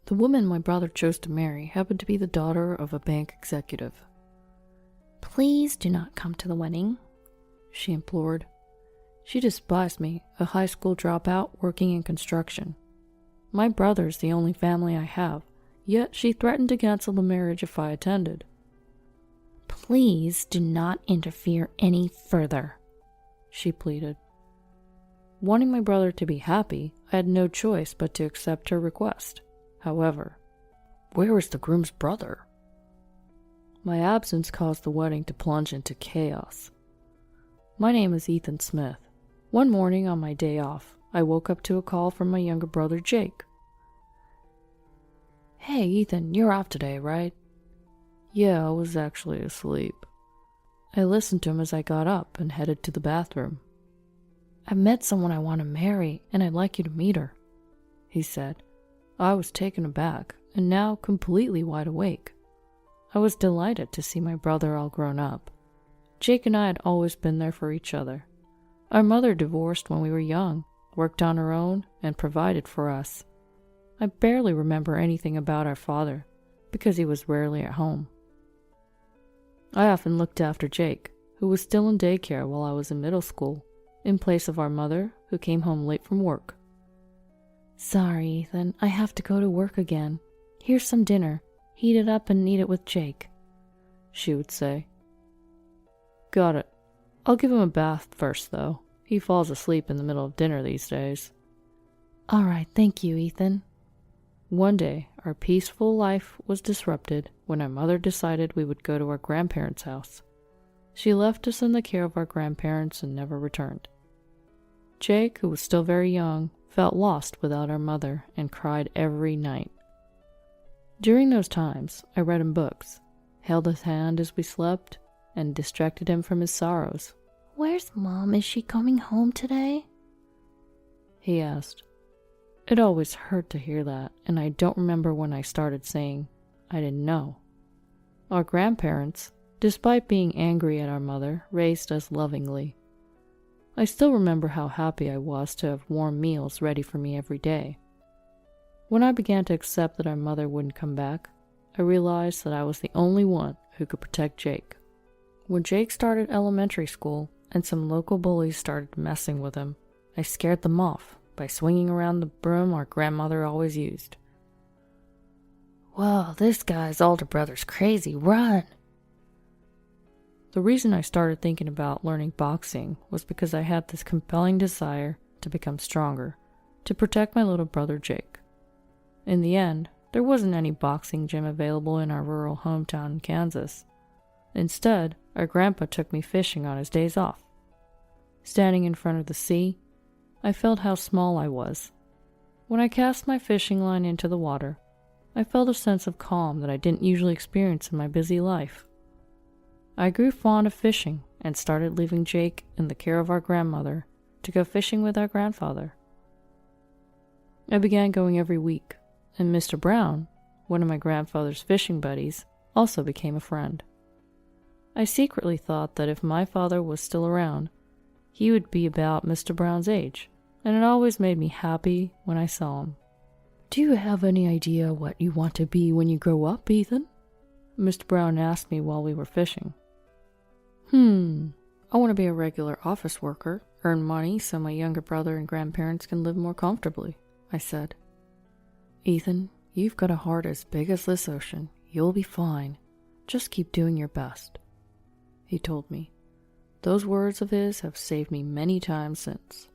The woman my brother chose to marry happened to be the daughter of a bank executive. "Please do not come to the wedding," she implored. She despised me, a high school dropout working in construction. My brother's the only family I have, yet she threatened to cancel the marriage if I attended. "Please do not interfere any further," she pleaded. Wanting my brother to be happy, I had no choice but to accept her request. However, where was the groom's brother? My absence caused the wedding to plunge into chaos. My name is Ethan Smith. One morning on my day off, I woke up to a call from my younger brother Jake. "Hey Ethan, you're off today, right?" Yeah, I was actually asleep. I listened to him as I got up and headed to the bathroom. "I met someone I want to marry, and I'd like you to meet her," he said. I was taken aback, and now completely wide awake. I was delighted to see my brother all grown up. Jake and I had always been there for each other. Our mother divorced when we were young, worked on her own, and provided for us. I barely remember anything about our father, because he was rarely at home. I often looked after Jake, who was still in daycare while I was in middle school, in place of our mother, who came home late from work. "Sorry, Ethan, I have to go to work again. Here's some dinner. Heat it up and eat it with Jake," she would say. Got it. I'll give him a bath first, though. He falls asleep in the middle of dinner these days. "All right, thank you, Ethan." One day, our peaceful life was disrupted when our mother decided we would go to our grandparents' house. She left us in the care of our grandparents and never returned. Jake, who was still very young, felt lost without our mother and cried every night. During those times, I read him books, held his hand as we slept, and distracted him from his sorrows. "Where's Mom? Is she coming home today?" he asked. It always hurt to hear that, and I don't remember when I started saying I didn't know. Our grandparents, despite being angry at our mother, raised us lovingly. I still remember how happy I was to have warm meals ready for me every day. When I began to accept that our mother wouldn't come back, I realized that I was the only one who could protect Jake. When Jake started elementary school and some local bullies started messing with him, I scared them off by swinging around the broom our grandmother always used. "Whoa, this guy's older brother's crazy. Run!" The reason I started thinking about learning boxing was because I had this compelling desire to become stronger, to protect my little brother Jake. In the end, there wasn't any boxing gym available in our rural hometown in Kansas. Instead, our grandpa took me fishing on his days off. Standing in front of the sea, I felt how small I was. When I cast my fishing line into the water, I felt a sense of calm that I didn't usually experience in my busy life. I grew fond of fishing and started leaving Jake in the care of our grandmother to go fishing with our grandfather. I began going every week, and Mr. Brown, one of my grandfather's fishing buddies, also became a friend. I secretly thought that if my father was still around, he would be about Mr. Brown's age, and it always made me happy when I saw him. "Do you have any idea what you want to be when you grow up, Ethan?" Mr. Brown asked me while we were fishing. I want to be a regular office worker, earn money so my younger brother and grandparents can live more comfortably, I said. "Ethan, you've got a heart as big as this ocean. You'll be fine. Just keep doing your best," he told me. Those words of his have saved me many times since.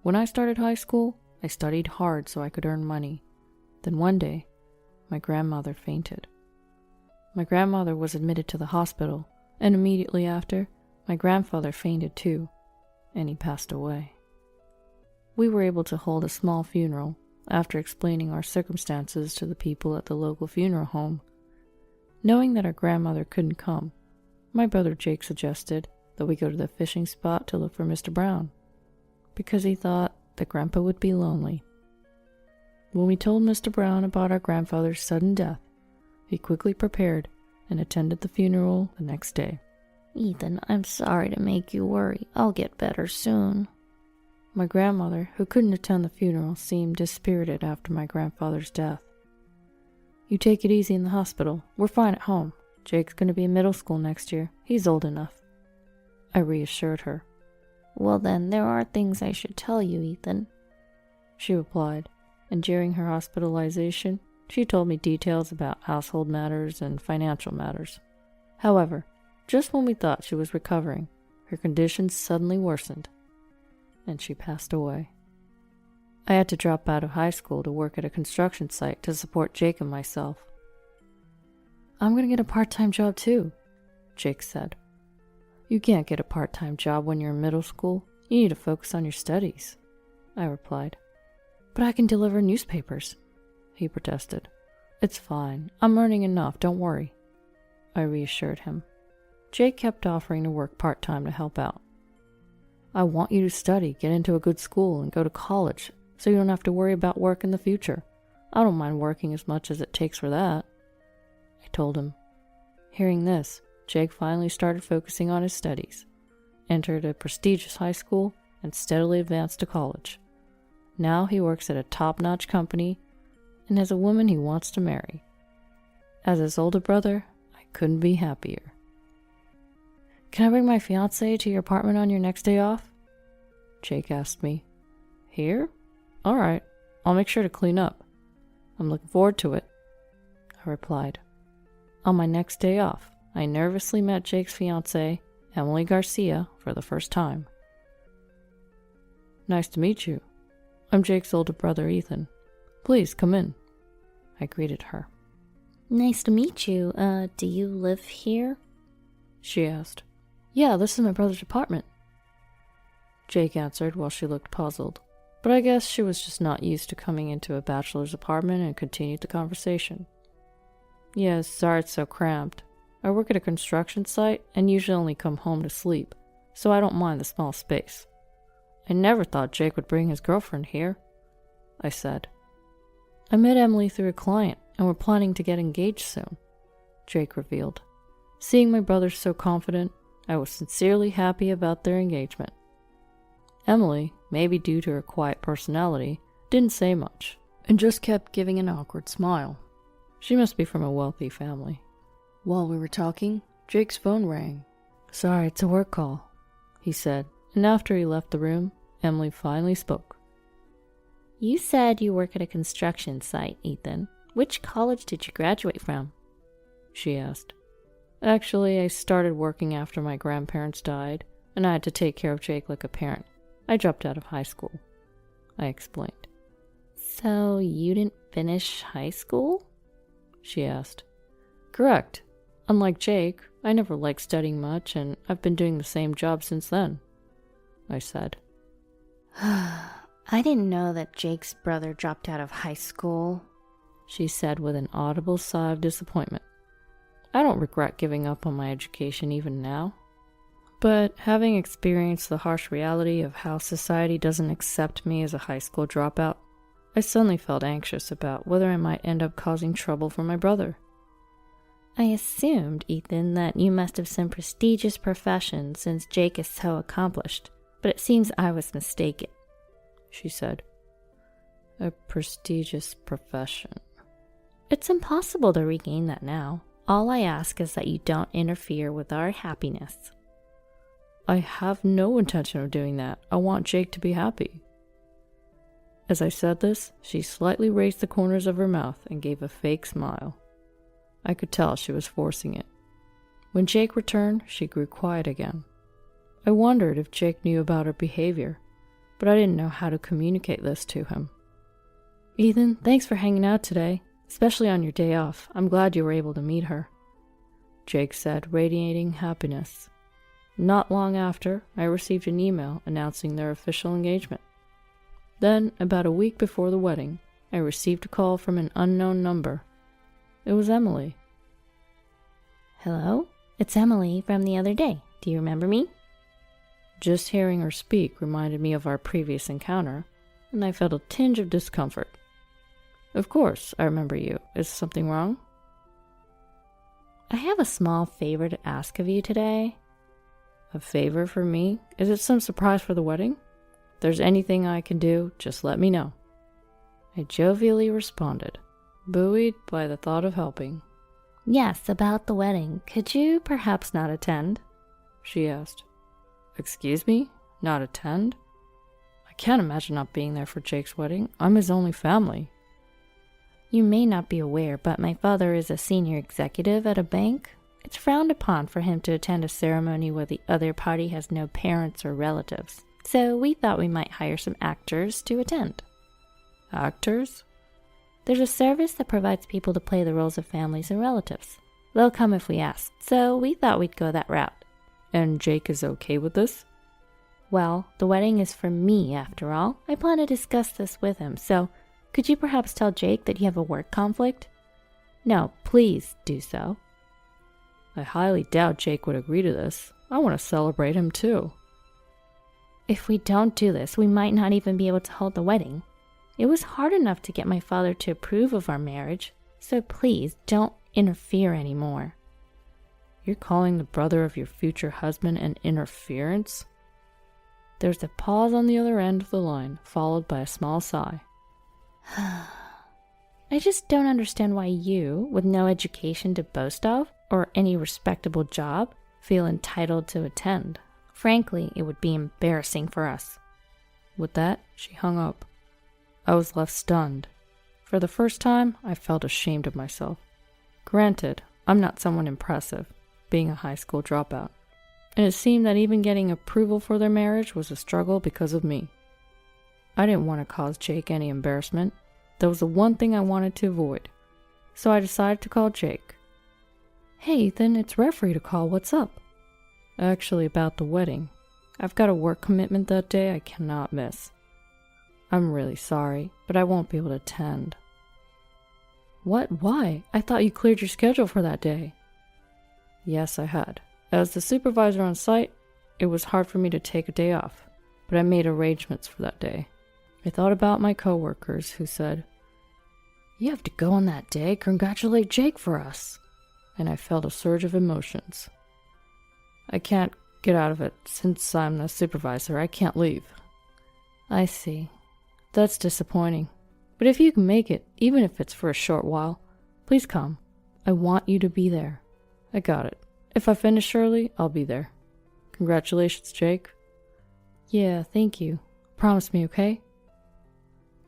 When I started high school, I studied hard so I could earn money. Then one day, my grandmother fainted. My grandmother was admitted to the hospital, and immediately after, my grandfather fainted too, and he passed away. We were able to hold a small funeral after explaining our circumstances to the people at the local funeral home. Knowing that our grandmother couldn't come, my brother Jake suggested that we go to the fishing spot to look for Mr. Brown, because he thought that Grandpa would be lonely. When we told Mr. Brown about our grandfather's sudden death, he quickly prepared and attended the funeral the next day. "Ethan, I'm sorry to make you worry. I'll get better soon." My grandmother, who couldn't attend the funeral, seemed dispirited after my grandfather's death. You take it easy in the hospital. We're fine at home. Jake's going to be in middle school next year. He's old enough. I reassured her. Well then, there are things I should tell you, Ethan, she replied, and during her hospitalization, she told me details about household matters and financial matters. However, just when we thought she was recovering, her condition suddenly worsened, and she passed away. I had to drop out of high school to work at a construction site to support Jake and myself. I'm going to get a part-time job too, Jake said. You can't get a part-time job when you're in middle school. You need to focus on your studies, I replied. But I can deliver newspapers, he protested. It's fine. I'm earning enough, don't worry, I reassured him. Jake kept offering to work part-time to help out. I want you to study, get into a good school, and go to college, so you don't have to worry about work in the future. I don't mind working as much as it takes for that, I told him. Hearing this, Jake finally started focusing on his studies, entered a prestigious high school, and steadily advanced to college. Now he works at a top-notch company and has a woman he wants to marry. As his older brother, I couldn't be happier. Can I bring my fiancé to your apartment on your next day off? Jake asked me. Here? All right, I'll make sure to clean up. I'm looking forward to it, I replied. On my next day off, I nervously met Jake's fiancée, Emily Garcia, for the first time. Nice to meet you. I'm Jake's older brother, Ethan. Please come in, I greeted her. Nice to meet you. Do you live here? She asked. Yeah, this is my brother's apartment, Jake answered while she looked puzzled. But I guess she was just not used to coming into a bachelor's apartment and continued the conversation. Yes, sorry it's so cramped. I work at a construction site and usually only come home to sleep, so I don't mind the small space. I never thought Jake would bring his girlfriend here, I said. I met Emily through a client and we're planning to get engaged soon, Jake revealed. Seeing my brother so confident, I was sincerely happy about their engagement. Emily, maybe due to her quiet personality, didn't say much, and just kept giving an awkward smile. She must be from a wealthy family. While we were talking, Jake's phone rang. Sorry, it's a work call, he said, and after he left the room, Emily finally spoke. You said you work at a construction site, Ethan. Which college did you graduate from? She asked. Actually, I started working after my grandparents died, and I had to take care of Jake like a parent. I dropped out of high school, I explained. So you didn't finish high school? She asked. Correct. Unlike Jake, I never liked studying much, and I've been doing the same job since then, I said. I didn't know that Jake's brother dropped out of high school, she said with an audible sigh of disappointment. I don't regret giving up on my education even now. But having experienced the harsh reality of how society doesn't accept me as a high school dropout, I suddenly felt anxious about whether I might end up causing trouble for my brother. I assumed, Ethan, that you must have some prestigious profession since Jake is so accomplished, but it seems I was mistaken, she said. A prestigious profession. It's impossible to regain that now. All I ask is that you don't interfere with our happiness. I have no intention of doing that. I want Jake to be happy. As I said this, she slightly raised the corners of her mouth and gave a fake smile. I could tell she was forcing it. When Jake returned, she grew quiet again. I wondered if Jake knew about her behavior, but I didn't know how to communicate this to him. Ethan, thanks for hanging out today, especially on your day off. I'm glad you were able to meet her, Jake said, radiating happiness. Not long after, I received an email announcing their official engagement. Then, about a week before the wedding, I received a call from an unknown number. It was Emily. Hello? It's Emily from the other day. Do you remember me? Just hearing her speak reminded me of our previous encounter, and I felt a tinge of discomfort. Of course, I remember you. Is something wrong? I have a small favor to ask of you today. A favor for me? Is it some surprise for the wedding? If there's anything I can do, just let me know, I jovially responded. buoyed by the thought of helping. Yes, about the wedding. Could you perhaps not attend? She asked. Excuse me? Not attend? I can't imagine not being there for Jake's wedding. I'm his only family. You may not be aware, but my father is a senior executive at a bank. It's frowned upon for him to attend a ceremony where the other party has no parents or relatives. So we thought we might hire some actors to attend. Actors? There's a service that provides people to play the roles of families and relatives. They'll come if we ask, so we thought we'd go that route. And Jake is okay with this? Well, the wedding is for me, after all. I plan to discuss this with him, so could you perhaps tell Jake that you have a work conflict? No, please do so. I highly doubt Jake would agree to this. I want to celebrate him too. If we don't do this, we might not even be able to hold the wedding. It was hard enough to get my father to approve of our marriage, so please don't interfere anymore. You're calling the brother of your future husband an interference? There's a pause on the other end of the line, followed by a small sigh. I just don't understand why you, with no education to boast of, or any respectable job, feel entitled to attend. Frankly, it would be embarrassing for us. With that, she hung up. I was left stunned. For the first time, I felt ashamed of myself. Granted, I'm not someone impressive, being a high school dropout, and it seemed that even getting approval for their marriage was a struggle because of me. I didn't want to cause Jake any embarrassment. That was the one thing I wanted to avoid. So I decided to call Jake. Hey Ethan, it's referee to call, what's up? Actually, about the wedding. I've got a work commitment that day I cannot miss. I'm really sorry, but I won't be able to attend. What? Why? I thought you cleared your schedule for that day. Yes, I had. As the supervisor on site, it was hard for me to take a day off, but I made arrangements for that day. I thought about my coworkers who said, "You have to go on that day, congratulate Jake for us." And I felt a surge of emotions. I can't get out of it. Since I'm the supervisor, I can't leave. I see. That's disappointing. But if you can make it, even if it's for a short while, please come. I want you to be there. I got it. If I finish early, I'll be there. Congratulations, Jake. Yeah, thank you. Promise me, okay?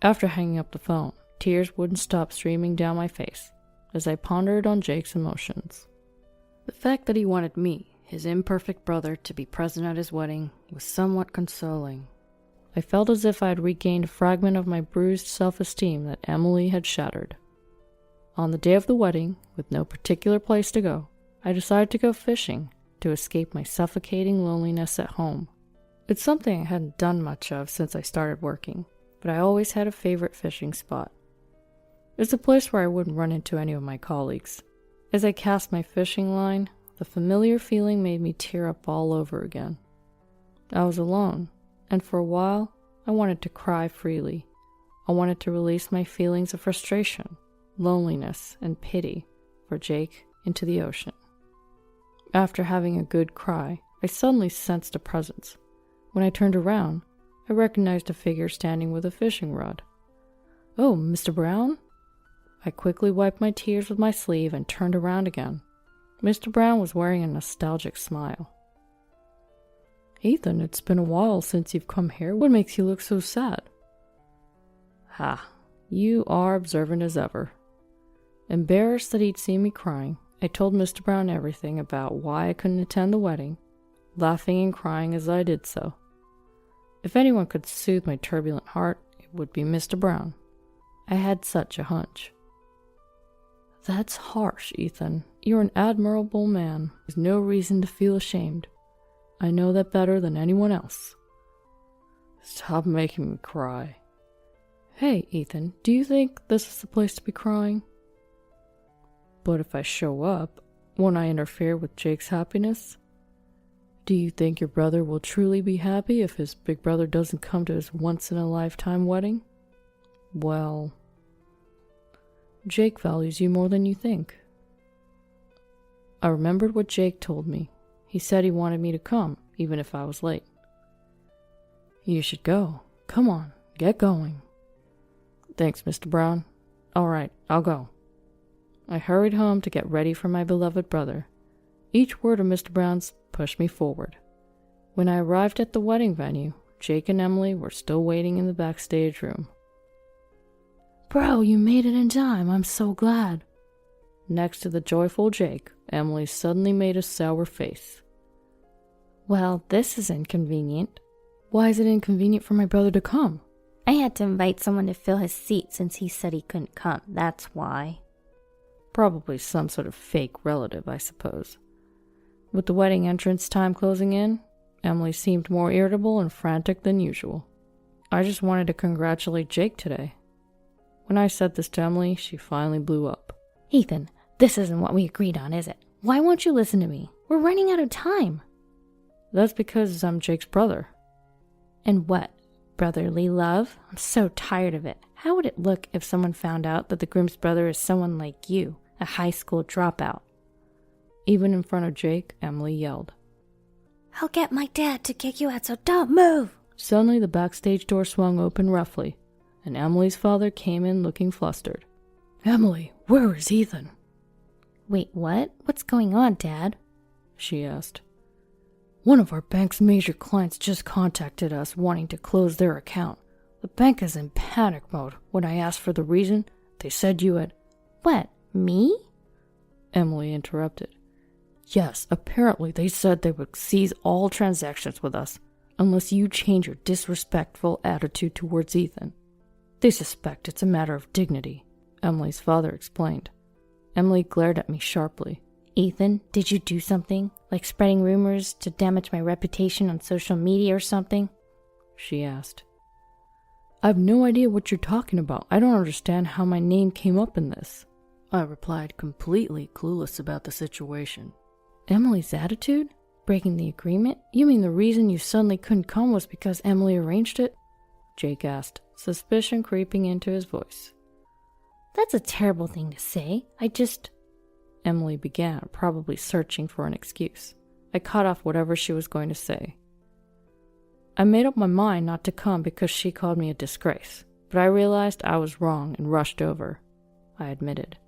After hanging up the phone, tears wouldn't stop streaming down my face as I pondered on Jake's emotions. The fact that he wanted me, his imperfect brother, to be present at his wedding was somewhat consoling. I felt as if I had regained a fragment of my bruised self-esteem that Emily had shattered. On the day of the wedding, with no particular place to go, I decided to go fishing to escape my suffocating loneliness at home. It's something I hadn't done much of since I started working, but I always had a favorite fishing spot. It's a place where I wouldn't run into any of my colleagues. As I cast my fishing line, the familiar feeling made me tear up all over again. I was alone, and for a while, I wanted to cry freely. I wanted to release my feelings of frustration, loneliness, and pity for Jake into the ocean. After having a good cry, I suddenly sensed a presence. When I turned around, I recognized a figure standing with a fishing rod. "Oh, Mr. Brown?" I quickly wiped my tears with my sleeve and turned around again. Mr. Brown was wearing a nostalgic smile. "Ethan, it's been a while since you've come here. What makes you look so sad?" "Ha, you are observant as ever." Embarrassed that he'd seen me crying, I told Mr. Brown everything about why I couldn't attend the wedding, laughing and crying as I did so. If anyone could soothe my turbulent heart, it would be Mr. Brown. I had such a hunch. "That's harsh, Ethan. You're an admirable man. There's no reason to feel ashamed. I know that better than anyone else." Stop making me cry. "Hey, Ethan, do you think this is the place to be crying?" "But if I show up, won't I interfere with Jake's happiness? Do you think your brother will truly be happy if his big brother doesn't come to his once-in-a-lifetime wedding?" "Well, Jake values you more than you think." I remembered what Jake told me. He said he wanted me to come, even if I was late. "You should go. Come on, get going." "Thanks, Mr. Brown. All right, I'll go. I hurried home to get ready for my beloved brother. Each word of Mr. Brown's pushed me forward. When I arrived at the wedding venue, Jake and Emily were still waiting in the backstage room. Bro, you made it in time. I'm so glad. Next to the joyful Jake, Emily suddenly made a sour face. Well, this is inconvenient. Why is it inconvenient for my brother to come? I had to invite someone to fill his seat since he said he couldn't come. That's why. Probably some sort of fake relative, I suppose. With the wedding entrance time closing in, Emily seemed more irritable and frantic than usual. I just wanted to congratulate Jake today. When I said this to Emily, she finally blew up. Ethan, this isn't what we agreed on, is it? Why won't you listen to me? We're running out of time. That's because I'm Jake's brother. And what? Brotherly love? I'm so tired of it. How would it look if someone found out that the groom's brother is someone like you, a high school dropout? Even in front of Jake, Emily yelled. I'll get my dad to kick you out, so don't move! Suddenly, the backstage door swung open roughly, and Emily's father came in looking flustered. Emily, where is Ethan? Wait, what? What's going on, Dad? She asked. One of our bank's major clients just contacted us wanting to close their account. The bank is in panic mode. When I asked for the reason, they said you had... What, me? Emily interrupted. Yes, apparently they said they would seize all transactions with us, unless you change your disrespectful attitude towards Ethan. They suspect it's a matter of dignity, Emily's father explained. Emily glared at me sharply. Ethan, did you do something? Like spreading rumors to damage my reputation on social media or something? She asked. I have no idea what you're talking about. I don't understand how my name came up in this. I replied, completely clueless about the situation. Emily's attitude? Breaking the agreement? You mean the reason you suddenly couldn't come was because Emily arranged it? Jake asked, suspicion creeping into his voice. That's a terrible thing to say. Emily began, probably searching for an excuse. I cut off whatever she was going to say. I made up my mind not to come because she called me a disgrace, but I realized I was wrong and rushed over. I admitted.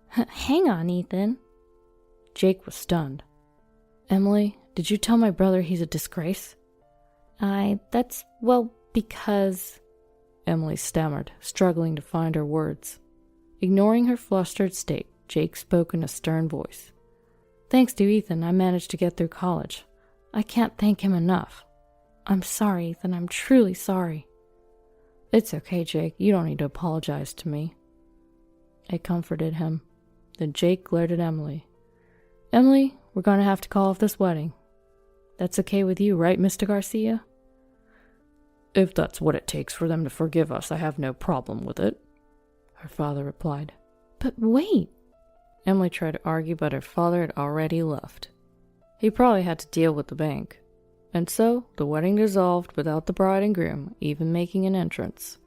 Hang on, Ethan. Jake was stunned. Emily, did you tell my brother he's a disgrace? Because... Emily stammered, struggling to find her words. Ignoring her flustered state, Jake spoke in a stern voice. Thanks to Ethan, I managed to get through college. I can't thank him enough. I'm sorry, Ethan. I'm truly sorry. It's okay, Jake. You don't need to apologize to me. I comforted him. Then Jake glared at Emily. Emily, we're going to have to call off this wedding. That's okay with you, right, Mr. Garcia? If that's what it takes for them to forgive us, I have no problem with it, her father replied. But wait. Emily tried to argue, but her father had already left. He probably had to deal with the bank. And so, the wedding dissolved without the bride and groom even making an entrance.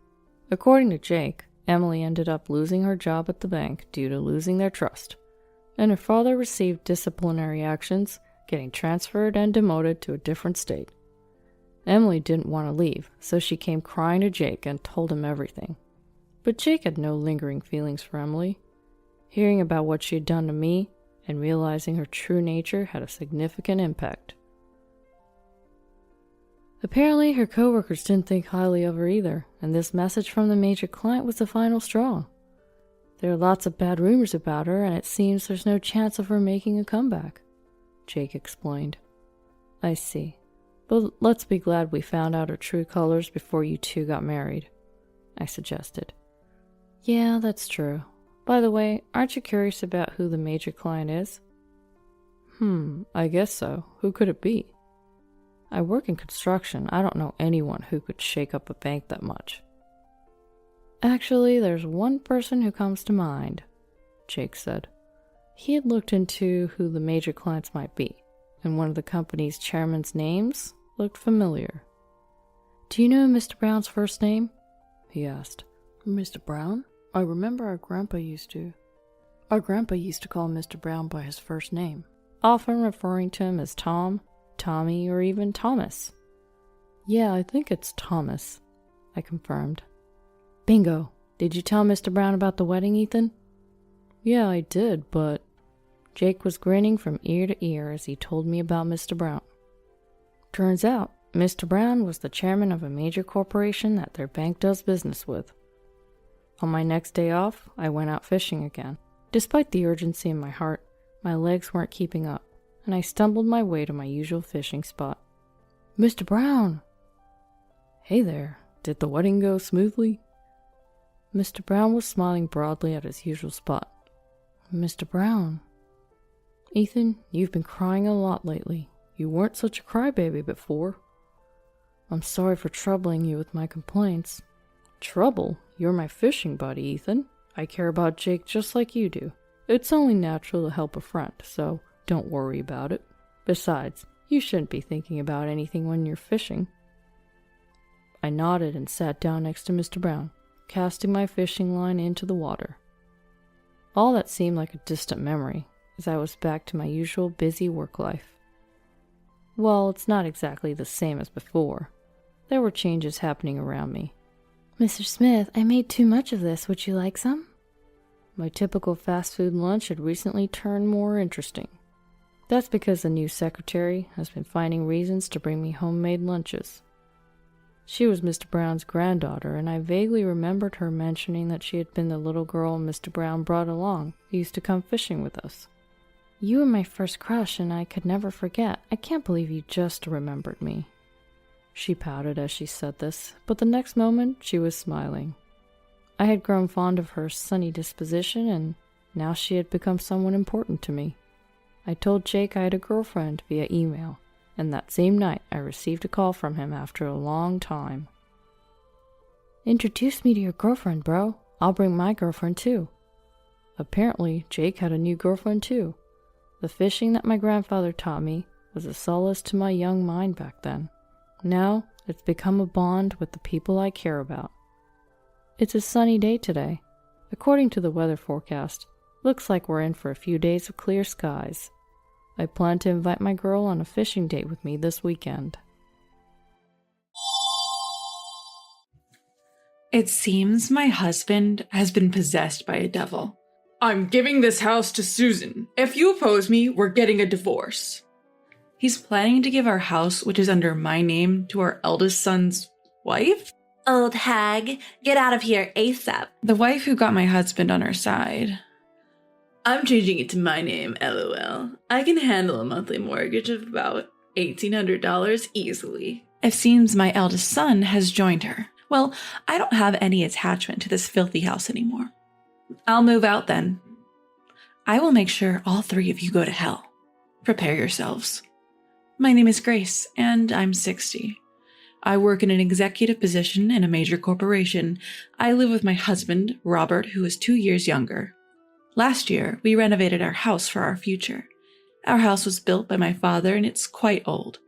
According to Jake, Emily ended up losing her job at the bank due to losing their trust, and her father received disciplinary actions, getting transferred and demoted to a different state. Emily didn't want to leave, so she came crying to Jake and told him everything. But Jake had no lingering feelings for Emily. Hearing about what she had done to me and realizing her true nature had a significant impact. Apparently, her coworkers didn't think highly of her either, and this message from the major client was the final straw. There are lots of bad rumors about her, and it seems there's no chance of her making a comeback, Jake explained. I see. But let's be glad we found out her true colors before you two got married, I suggested. Yeah, that's true. By the way, aren't you curious about who the major client is? I guess so. Who could it be? I work in construction. I don't know anyone who could shake up a bank that much. Actually, there's one person who comes to mind, Jake said. He had looked into who the major clients might be, and one of the company's chairman's names looked familiar. Do you know Mr. Brown's first name? He asked. Mr. Brown? I remember our grandpa used to call Mr. Brown by his first name, often referring to him as Tom, Tommy, or even Thomas. Yeah, I think it's Thomas, I confirmed. Bingo! Did you tell Mr. Brown about the wedding, Ethan? Yeah, I did, but... Jake was grinning from ear to ear as he told me about Mr. Brown. Turns out, Mr. Brown was the chairman of a major corporation that their bank does business with. On my next day off, I went out fishing again. Despite the urgency in my heart, my legs weren't keeping up, and I stumbled my way to my usual fishing spot. Mr. Brown! Hey there, did the wedding go smoothly? Mr. Brown was smiling broadly at his usual spot. Mr. Brown. Ethan, you've been crying a lot lately. You weren't such a crybaby before. I'm sorry for troubling you with my complaints. Trouble? You're my fishing buddy, Ethan. I care about Jake just like you do. It's only natural to help a friend, so don't worry about it. Besides, you shouldn't be thinking about anything when you're fishing. I nodded and sat down next to Mr. Brown, casting my fishing line into the water. All that seemed like a distant memory, as I was back to my usual busy work life. Well, it's not exactly the same as before. There were changes happening around me. Mr. Smith, I made too much of this. Would you like some? My typical fast food lunch had recently turned more interesting. That's because the new secretary has been finding reasons to bring me homemade lunches. She was Mr. Brown's granddaughter, and I vaguely remembered her mentioning that she had been the little girl Mr. Brown brought along who used to come fishing with us. You were my first crush, and I could never forget. I can't believe you just remembered me. She pouted as she said this, but the next moment she was smiling. I had grown fond of her sunny disposition, and now she had become someone important to me. I told Jake I had a girlfriend via email, and that same night I received a call from him after a long time. Introduce me to your girlfriend, bro. I'll bring my girlfriend too. Apparently, Jake had a new girlfriend too. The fishing that my grandfather taught me was a solace to my young mind back then. Now, it's become a bond with the people I care about. It's a sunny day today. According to the weather forecast, looks like we're in for a few days of clear skies. I plan to invite my girl on a fishing date with me this weekend. It seems my husband has been possessed by a devil. I'm giving this house to Susan. If you oppose me, we're getting a divorce. He's planning to give our house, which is under my name, to our eldest son's wife? Old hag, get out of here ASAP. The wife who got my husband on her side. I'm changing it to my name, LOL. I can handle a monthly mortgage of about $1,800 easily. It seems my eldest son has joined her. Well, I don't have any attachment to this filthy house anymore. I'll move out then. I will make sure all three of you go to hell. Prepare yourselves. My name is Grace, and I'm 60. I work in an executive position in a major corporation. I live with my husband, Robert, who is 2 years younger. Last year, we renovated our house for our future. Our house was built by my father, and it's quite old.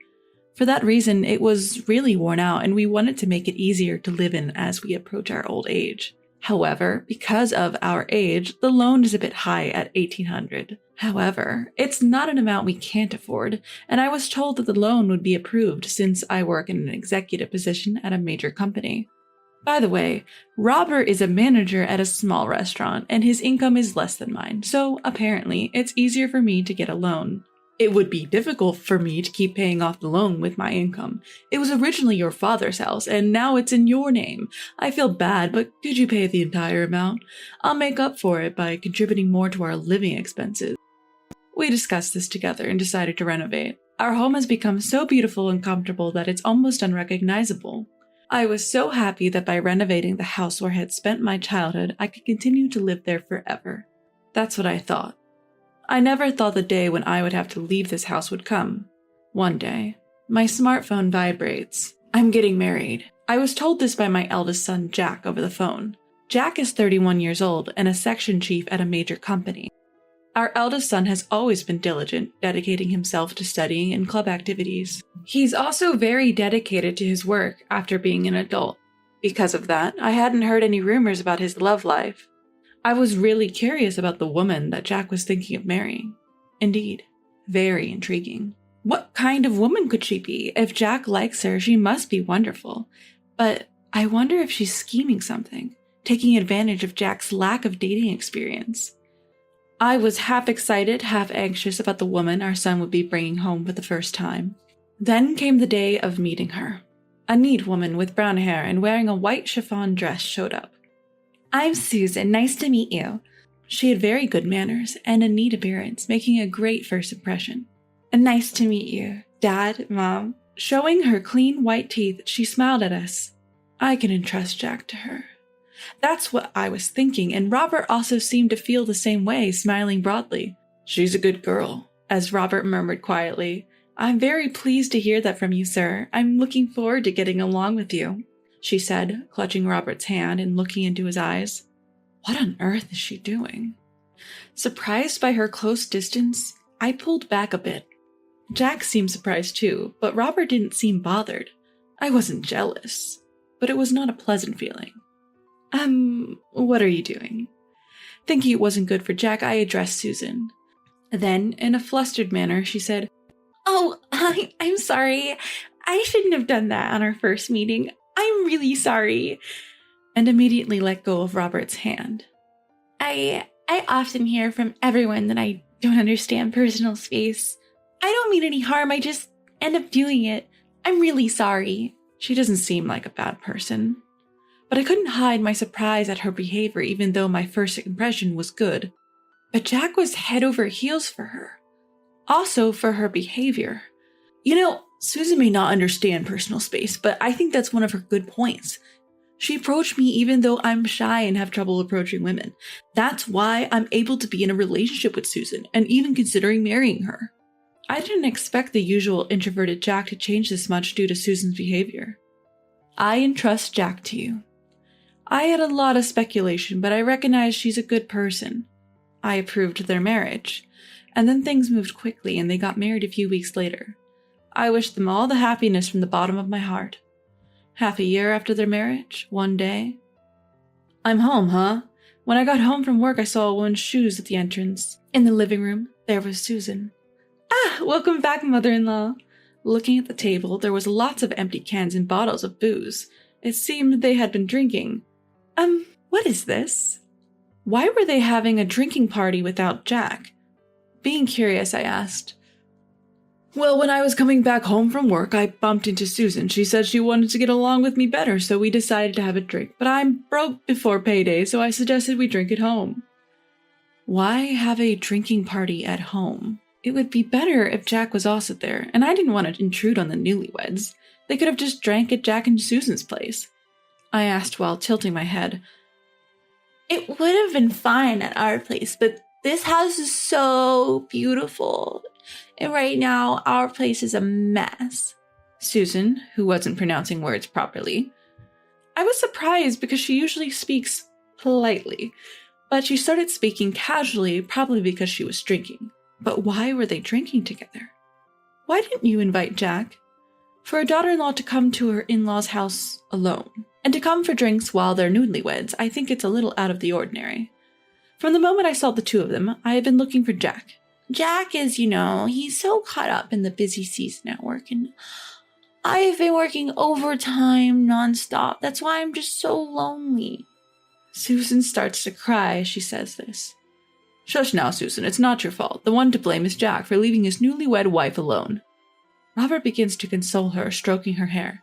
For that reason, it was really worn out, and we wanted to make it easier to live in as we approach our old age. However, because of our age, the loan is a bit high at $1,800. However, it's not an amount we can't afford, and I was told that the loan would be approved since I work in an executive position at a major company. By the way, Robert is a manager at a small restaurant, and his income is less than mine, so apparently it's easier for me to get a loan. It would be difficult for me to keep paying off the loan with my income. It was originally your father's house, and now it's in your name. I feel bad, but could you pay the entire amount? I'll make up for it by contributing more to our living expenses. We discussed this together and decided to renovate. Our home has become so beautiful and comfortable that it's almost unrecognizable. I was so happy that by renovating the house where I had spent my childhood, I could continue to live there forever. That's what I thought. I never thought the day when I would have to leave this house would come. One day, my smartphone vibrates. I'm getting married. I was told this by my eldest son, Jack, over the phone. Jack is 31 years old and a section chief at a major company. Our eldest son has always been diligent, dedicating himself to studying and club activities. He's also very dedicated to his work after being an adult. Because of that, I hadn't heard any rumors about his love life. I was really curious about the woman that Jack was thinking of marrying. Indeed, very intriguing. What kind of woman could she be? If Jack likes her, she must be wonderful. But I wonder if she's scheming something. taking advantage of Jack's lack of dating experience. I was half excited, half anxious about the woman our son would be bringing home for the first time. Then came the day of meeting her. A neat woman with brown hair and wearing a white chiffon dress showed up. "I'm Susan, nice to meet you." She had very good manners and a neat appearance, making a great first impression. "Nice to meet you, Dad, Mom." Showing her clean white teeth, she smiled at us. I can entrust Jack to her. That's what I was thinking, and Robert also seemed to feel the same way, smiling broadly. "She's a good girl," as Robert murmured quietly. "I'm very pleased to hear that from you, sir. I'm looking forward to getting along with you," she said, clutching Robert's hand and looking into his eyes. What on earth is she doing? Surprised by her close distance, I pulled back a bit. Jack seemed surprised too, but Robert didn't seem bothered. I wasn't jealous, but it was not a pleasant feeling. What are you doing?" Thinking it wasn't good for Jack, I addressed Susan. Then, in a flustered manner, she said, "Oh, I'm sorry. I shouldn't have done that on our first meeting. I'm really sorry." and immediately let go of Robert's hand. I often hear from everyone that I don't understand personal space. I don't mean any harm, I just end up doing it. I'm really sorry. She doesn't seem like a bad person. But I couldn't hide my surprise at her behavior even though my first impression was good. But Jack was head over heels for her. Also for her behavior. Susan may not understand personal space, but I think that's one of her good points. She approached me even though I'm shy and have trouble approaching women. That's why I'm able to be in a relationship with Susan and even considering marrying her. I didn't expect the usual introverted Jack to change this much due to Susan's behavior. I entrust Jack to you. I had a lot of speculation, but I recognize she's a good person. I approved their marriage, and then things moved quickly and they got married a few weeks later. I wished them all the happiness from the bottom of my heart. Half a year after their marriage, one day. "I'm home, huh?" When I got home from work, I saw a woman's shoes at the entrance. In the living room, there was Susan. "Ah, welcome back, mother-in-law." Looking at the table, there was lots of empty cans and bottles of booze. It seemed they had been drinking. What is this? Why were they having a drinking party without Jack? Being curious, I asked. "Well, when I was coming back home from work, I bumped into Susan. She said she wanted to get along with me better, so we decided to have a drink. But I'm broke before payday, so I suggested we drink at home." Why have a drinking party at home? It would be better if Jack was also there, and I didn't want to intrude on the newlyweds. They could have just drank at Jack and Susan's place. I asked while tilting my head. It would have been fine at our place, but this house is so beautiful. And right now, our place is a mess. Susan, who wasn't pronouncing words properly. I was surprised because she usually speaks politely, but she started speaking casually, probably because she was drinking. But why were they drinking together? Why didn't you invite Jack? For a daughter-in-law to come to her in-law's house alone, and to come for drinks while they're newlyweds, I think it's a little out of the ordinary. From the moment I saw the two of them, I had been looking for Jack. Jack is, he's so caught up in the busy season at work, and I've been working overtime nonstop. That's why I'm just so lonely. Susan starts to cry as she says this. Shush now, Susan, it's not your fault. The one to blame is Jack for leaving his newlywed wife alone. Robert begins to console her, stroking her hair.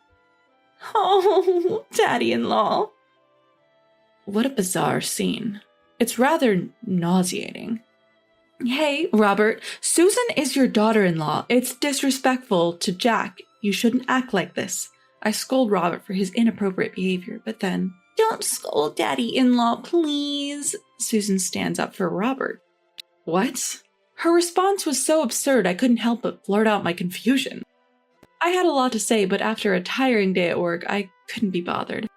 Oh, daddy-in-law. What a bizarre scene. It's rather nauseating. Hey, Robert, Susan is your daughter-in-law. It's disrespectful to Jack. You shouldn't act like this. I scold Robert for his inappropriate behavior, but then... Don't scold daddy-in-law, please. Susan stands up for Robert. What? Her response was so absurd I couldn't help but blurt out my confusion. I had a lot to say, but after a tiring day at work, I couldn't be bothered.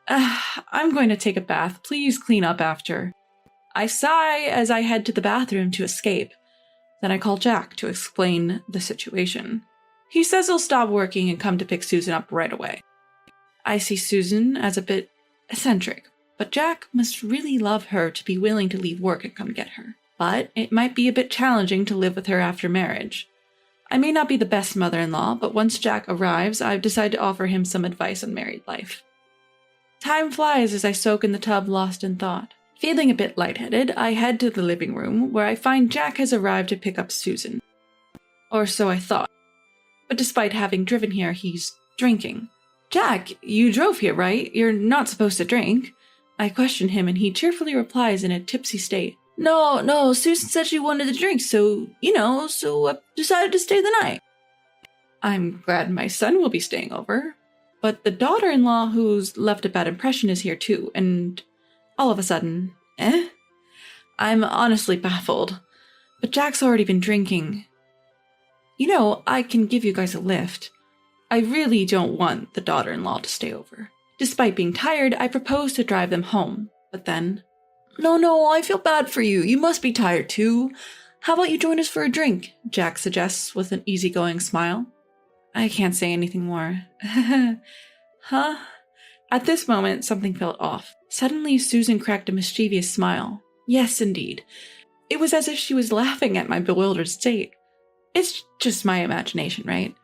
I'm going to take a bath. Please clean up after. I sigh as I head to the bathroom to escape. Then I call Jack to explain the situation. He says he'll stop working and come to pick Susan up right away. I see Susan as a bit eccentric, but Jack must really love her to be willing to leave work and come get her. But it might be a bit challenging to live with her after marriage. I may not be the best mother-in-law, but once Jack arrives, I've decided to offer him some advice on married life. Time flies as I soak in the tub, lost in thought. Feeling a bit lightheaded, I head to the living room, where I find Jack has arrived to pick up Susan. Or so I thought. But despite having driven here, he's drinking. Jack, you drove here, right? You're not supposed to drink. I question him, and he cheerfully replies in a tipsy state. No, Susan said she wanted to drink, so I decided to stay the night. I'm glad my son will be staying over. But the daughter-in-law who's left a bad impression is here too, and all of a sudden, I'm honestly baffled. But Jack's already been drinking. I can give you guys a lift. I really don't want the daughter-in-law to stay over. Despite being tired, I propose to drive them home. But then, No, I feel bad for you. You must be tired too. How about you join us for a drink? Jack suggests with an easygoing smile. I can't say anything more. Huh? At this moment, something felt off. Suddenly, Susan cracked a mischievous smile. Yes, indeed. It was as if she was laughing at my bewildered state. It's just my imagination, right?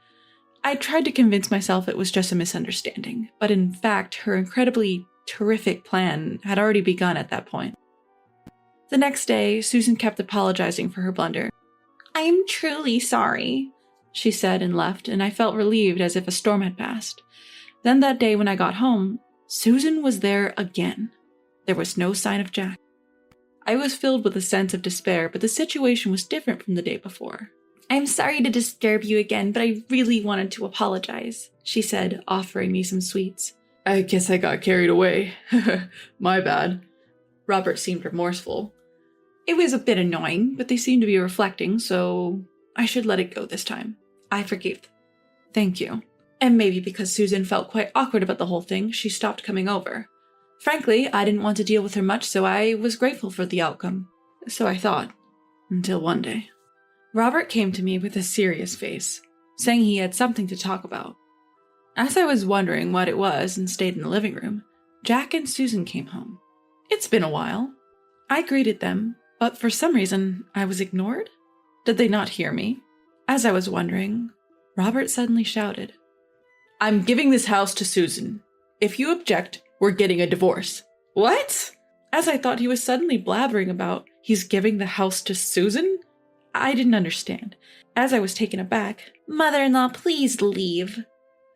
I tried to convince myself it was just a misunderstanding, but in fact, her incredibly terrific plan had already begun at that point. The next day, Susan kept apologizing for her blunder. I'm truly sorry, she said and left, and I felt relieved as if a storm had passed. Then that day when I got home, Susan was there again. There was no sign of Jack. I was filled with a sense of despair, but the situation was different from the day before. I'm sorry to disturb you again, but I really wanted to apologize, she said, offering me some sweets. I guess I got carried away. My bad. Robert seemed remorseful. It was a bit annoying, but they seemed to be reflecting, so I should let it go this time. I forgave them. Thank you. And maybe because Susan felt quite awkward about the whole thing, she stopped coming over. Frankly, I didn't want to deal with her much, so I was grateful for the outcome. So I thought. Until one day. Robert came to me with a serious face, saying he had something to talk about. As I was wondering what it was and stayed in the living room, Jack and Susan came home. It's been a while. I greeted them, but for some reason, I was ignored? Did they not hear me? As I was wondering, Robert suddenly shouted, I'm giving this house to Susan. If you object, we're getting a divorce. What? As I thought he was suddenly blabbering about he's giving the house to Susan, I didn't understand. As I was taken aback, Mother-in-law, please leave.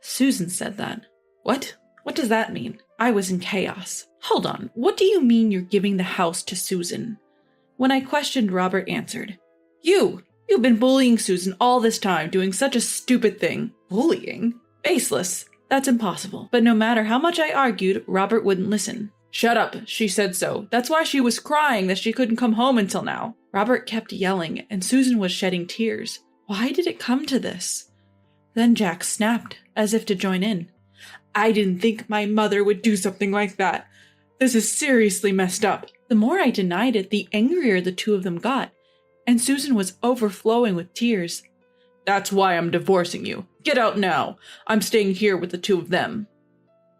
Susan said that. What? What does that mean? I was in chaos. Hold on, what do you mean you're giving the house to Susan? When I questioned, Robert answered, You've been bullying Susan all this time, doing such a stupid thing. Bullying? Baseless. That's impossible. But no matter how much I argued, Robert wouldn't listen. Shut up, she said so. That's why she was crying that she couldn't come home until now. Robert kept yelling, and Susan was shedding tears. Why did it come to this? Then Jack snapped, as if to join in. I didn't think my mother would do something like that. This is seriously messed up. The more I denied it, the angrier the two of them got, and Susan was overflowing with tears. That's why I'm divorcing you. Get out now. I'm staying here with the two of them.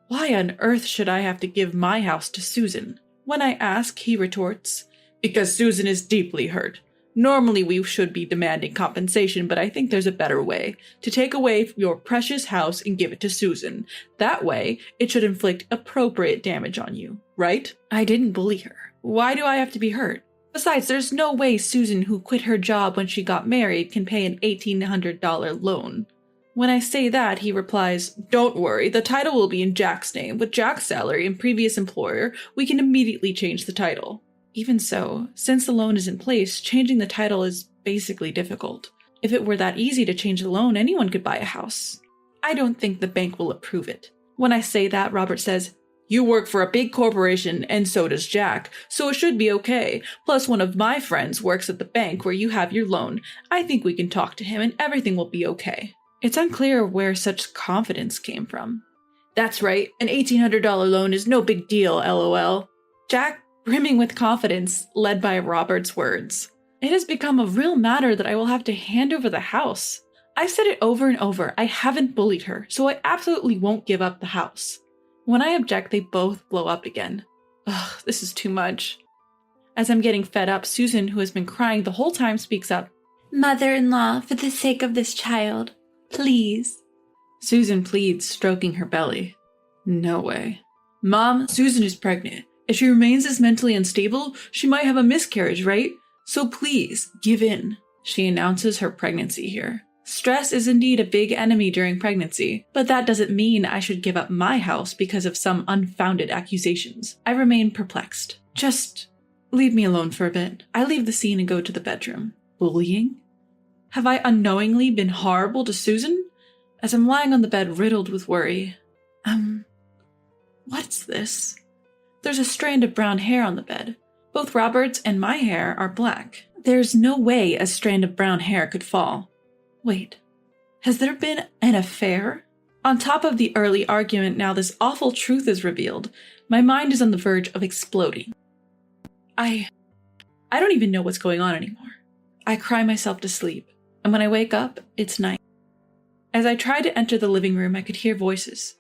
Why on earth should I have to give my house to Susan? When I ask, he retorts, Because Susan is deeply hurt. Normally we should be demanding compensation, but I think there's a better way. To take away your precious house and give it to Susan. That way, it should inflict appropriate damage on you, right? I didn't bully her. Why do I have to be hurt? Besides, there's no way Susan, who quit her job when she got married, can pay an $1,800 loan. When I say that, he replies, Don't worry, the title will be in Jack's name. With Jack's salary and previous employer, we can immediately change the title. Even so, since the loan is in place, changing the title is basically difficult. If it were that easy to change the loan, anyone could buy a house. I don't think the bank will approve it. When I say that, Robert says, You work for a big corporation, and so does Jack, so it should be okay. Plus, one of my friends works at the bank where you have your loan. I think we can talk to him and everything will be okay. It's unclear where such confidence came from. That's right, an $1,800 loan is no big deal, LOL. Jack, brimming with confidence, led by Robert's words. It has become a real matter that I will have to hand over the house. I've said it over and over, I haven't bullied her, so I absolutely won't give up the house. When I object, they both blow up again. Ugh, this is too much. As I'm getting fed up, Susan, who has been crying the whole time, speaks up. Mother-in-law, for the sake of this child, please. Susan pleads, stroking her belly. No way. Mom, Susan is pregnant. If she remains as mentally unstable, she might have a miscarriage, right? So please, give in. She announces her pregnancy here. Stress is indeed a big enemy during pregnancy, but that doesn't mean I should give up my house because of some unfounded accusations. I remain perplexed. Just leave me alone for a bit. I leave the scene and go to the bedroom. Bullying? Have I unknowingly been horrible to Susan? As I'm lying on the bed riddled with worry. What's this? There's a strand of brown hair on the bed. Both Robert's and my hair are black. There's no way a strand of brown hair could fall. Wait, has there been an affair? On top of the early argument, now this awful truth is revealed. My mind is on the verge of exploding. I don't even know what's going on anymore. I cry myself to sleep, and when I wake up, it's night. As I try to enter the living room, I could hear voices.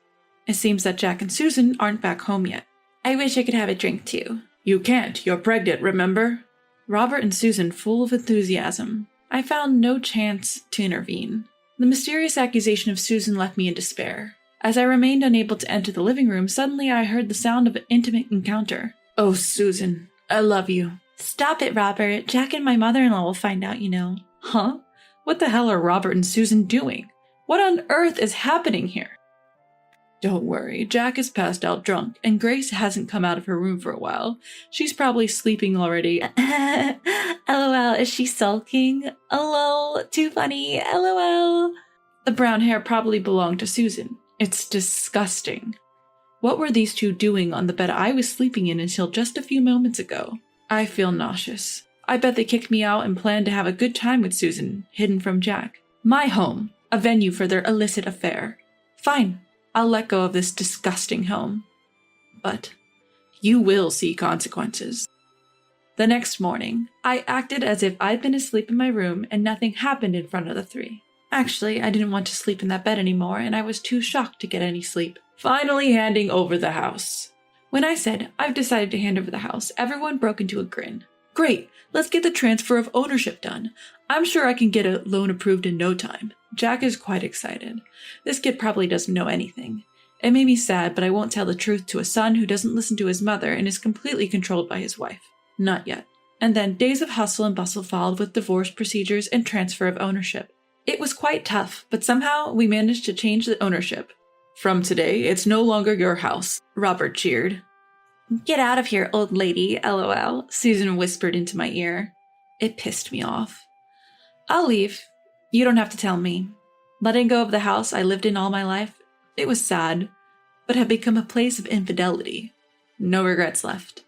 It seems that Jack and Susan aren't back home yet. I wish I could have a drink too. You can't, you're pregnant, remember? Robert and Susan full of enthusiasm. I found no chance to intervene. The mysterious accusation of Susan left me in despair. As I remained unable to enter the living room, suddenly I heard the sound of an intimate encounter. Oh, Susan, I love you. Stop it, Robert. Jack and my mother-in-law will find out, you know. Huh? What the hell are Robert and Susan doing? What on earth is happening here? Don't worry, Jack is passed out drunk, and Grace hasn't come out of her room for a while. She's probably sleeping already. LOL, is she sulking? LOL, too funny, LOL. The brown hair probably belonged to Susan. It's disgusting. What were these two doing on the bed I was sleeping in until just a few moments ago? I feel nauseous. I bet they kicked me out and planned to have a good time with Susan, hidden from Jack. My home, a venue for their illicit affair. Fine. I'll let go of this disgusting home. But you will see consequences. The next morning, I acted as if I'd been asleep in my room and nothing happened in front of the three. Actually, I didn't want to sleep in that bed anymore, and I was too shocked to get any sleep. Finally handing over the house. When I said, I've decided to hand over the house, everyone broke into a grin. Great, let's get the transfer of ownership done. I'm sure I can get a loan approved in no time. Jack is quite excited. This kid probably doesn't know anything. It made me sad, but I won't tell the truth to a son who doesn't listen to his mother and is completely controlled by his wife. Not yet. And then days of hustle and bustle followed with divorce procedures and transfer of ownership. It was quite tough, but somehow we managed to change the ownership. From today, it's no longer your house, Robert cheered. Get out of here, old lady, LOL, Susan whispered into my ear. It pissed me off. I'll leave. You don't have to tell me. Letting go of the house I lived in all my life, it was sad, but had become a place of infidelity. No regrets left.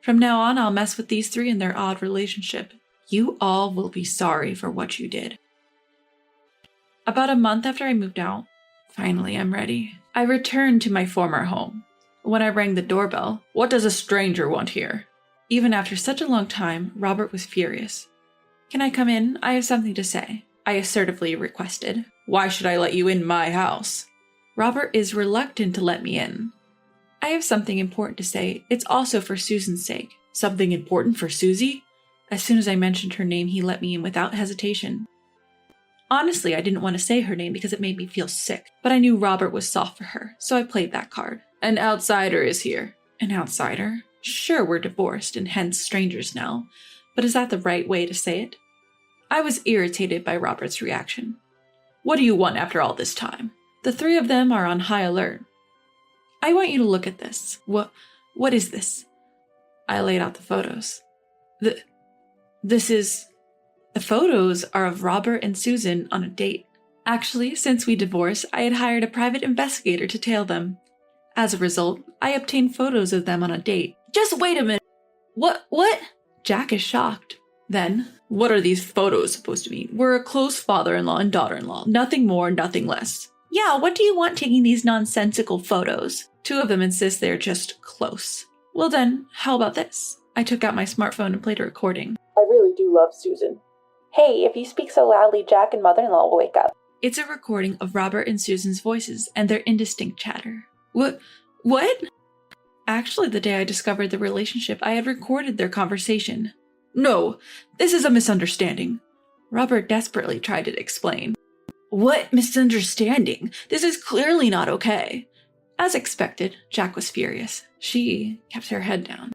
From now on, I'll mess with these three and their odd relationship. You all will be sorry for what you did. About a month after I moved out, finally I'm ready. I returned to my former home. When I rang the doorbell, what does a stranger want here? Even after such a long time, Robert was furious. Can I come in? I have something to say, I assertively requested. Why should I let you in my house? Robert is reluctant to let me in. I have something important to say. It's also for Susan's sake. Something important for Susie? As soon as I mentioned her name, he let me in without hesitation. Honestly, I didn't want to say her name because it made me feel sick, but I knew Robert was soft for her, so I played that card. An outsider is here. An outsider? Sure, we're divorced and hence strangers now, but is that the right way to say it? I was irritated by Robert's reaction. What do you want after all this time? The three of them are on high alert. I want you to look at this. What is this? I laid out the photos. The photos are of Robert and Susan on a date. Actually, since we divorced, I had hired a private investigator to tail them. As a result, I obtained photos of them on a date. Just wait a minute. What? Jack is shocked. Then, what are these photos supposed to mean? We're a close father-in-law and daughter-in-law. Nothing more, nothing less. Yeah, what do you want taking these nonsensical photos? Two of them insist they're just close. Well then, how about this? I took out my smartphone and played a recording. I really do love Susan. Hey, if you speak so loudly, Jack and mother-in-law will wake up. It's a recording of Robert and Susan's voices and their indistinct chatter. What? Actually, the day I discovered the relationship, I had recorded their conversation. No, this is a misunderstanding. Robert desperately tried to explain. What misunderstanding? This is clearly not okay. As expected, Jack was furious. She kept her head down.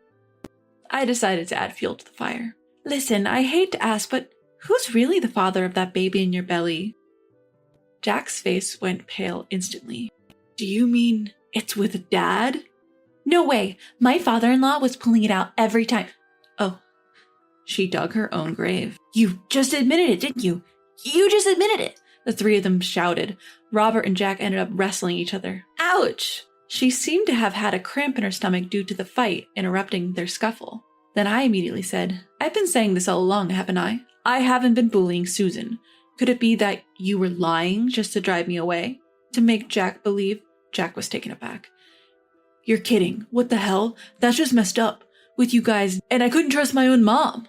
I decided to add fuel to the fire. Listen, I hate to ask, but who's really the father of that baby in your belly? Jack's face went pale instantly. Do you mean it's with Dad? No way. My father-in-law was pulling it out every time. Oh, she dug her own grave. You just admitted it, didn't you? You just admitted it. The three of them shouted. Robert and Jack ended up wrestling each other. Ouch! She seemed to have had a cramp in her stomach due to the fight, interrupting their scuffle. Then I immediately said, I've been saying this all along, haven't I? I haven't been bullying Susan. Could it be that you were lying just to drive me away? To make Jack believe? Jack was taken aback. You're kidding. What the hell? That's just messed up. With you guys, and I couldn't trust my own mom.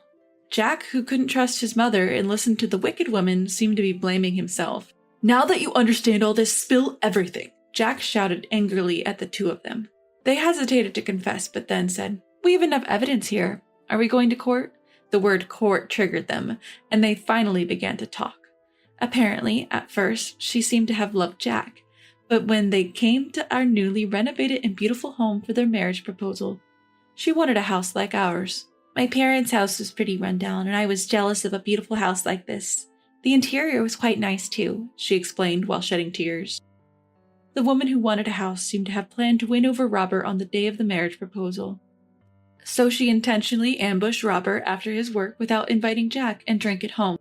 Jack, who couldn't trust his mother and listened to the wicked woman, seemed to be blaming himself. Now that you understand all this, spill everything. Jack shouted angrily at the two of them. They hesitated to confess, but then said, We have enough evidence here. Are we going to court? The word court triggered them, and they finally began to talk. Apparently, at first, she seemed to have loved Jack, but when they came to our newly renovated and beautiful home for their marriage proposal, she wanted a house like ours. My parents' house was pretty run down, and I was jealous of a beautiful house like this. The interior was quite nice too, she explained while shedding tears. The woman who wanted a house seemed to have planned to win over Robert on the day of the marriage proposal. So she intentionally ambushed Robert after his work without inviting Jack and drank at home.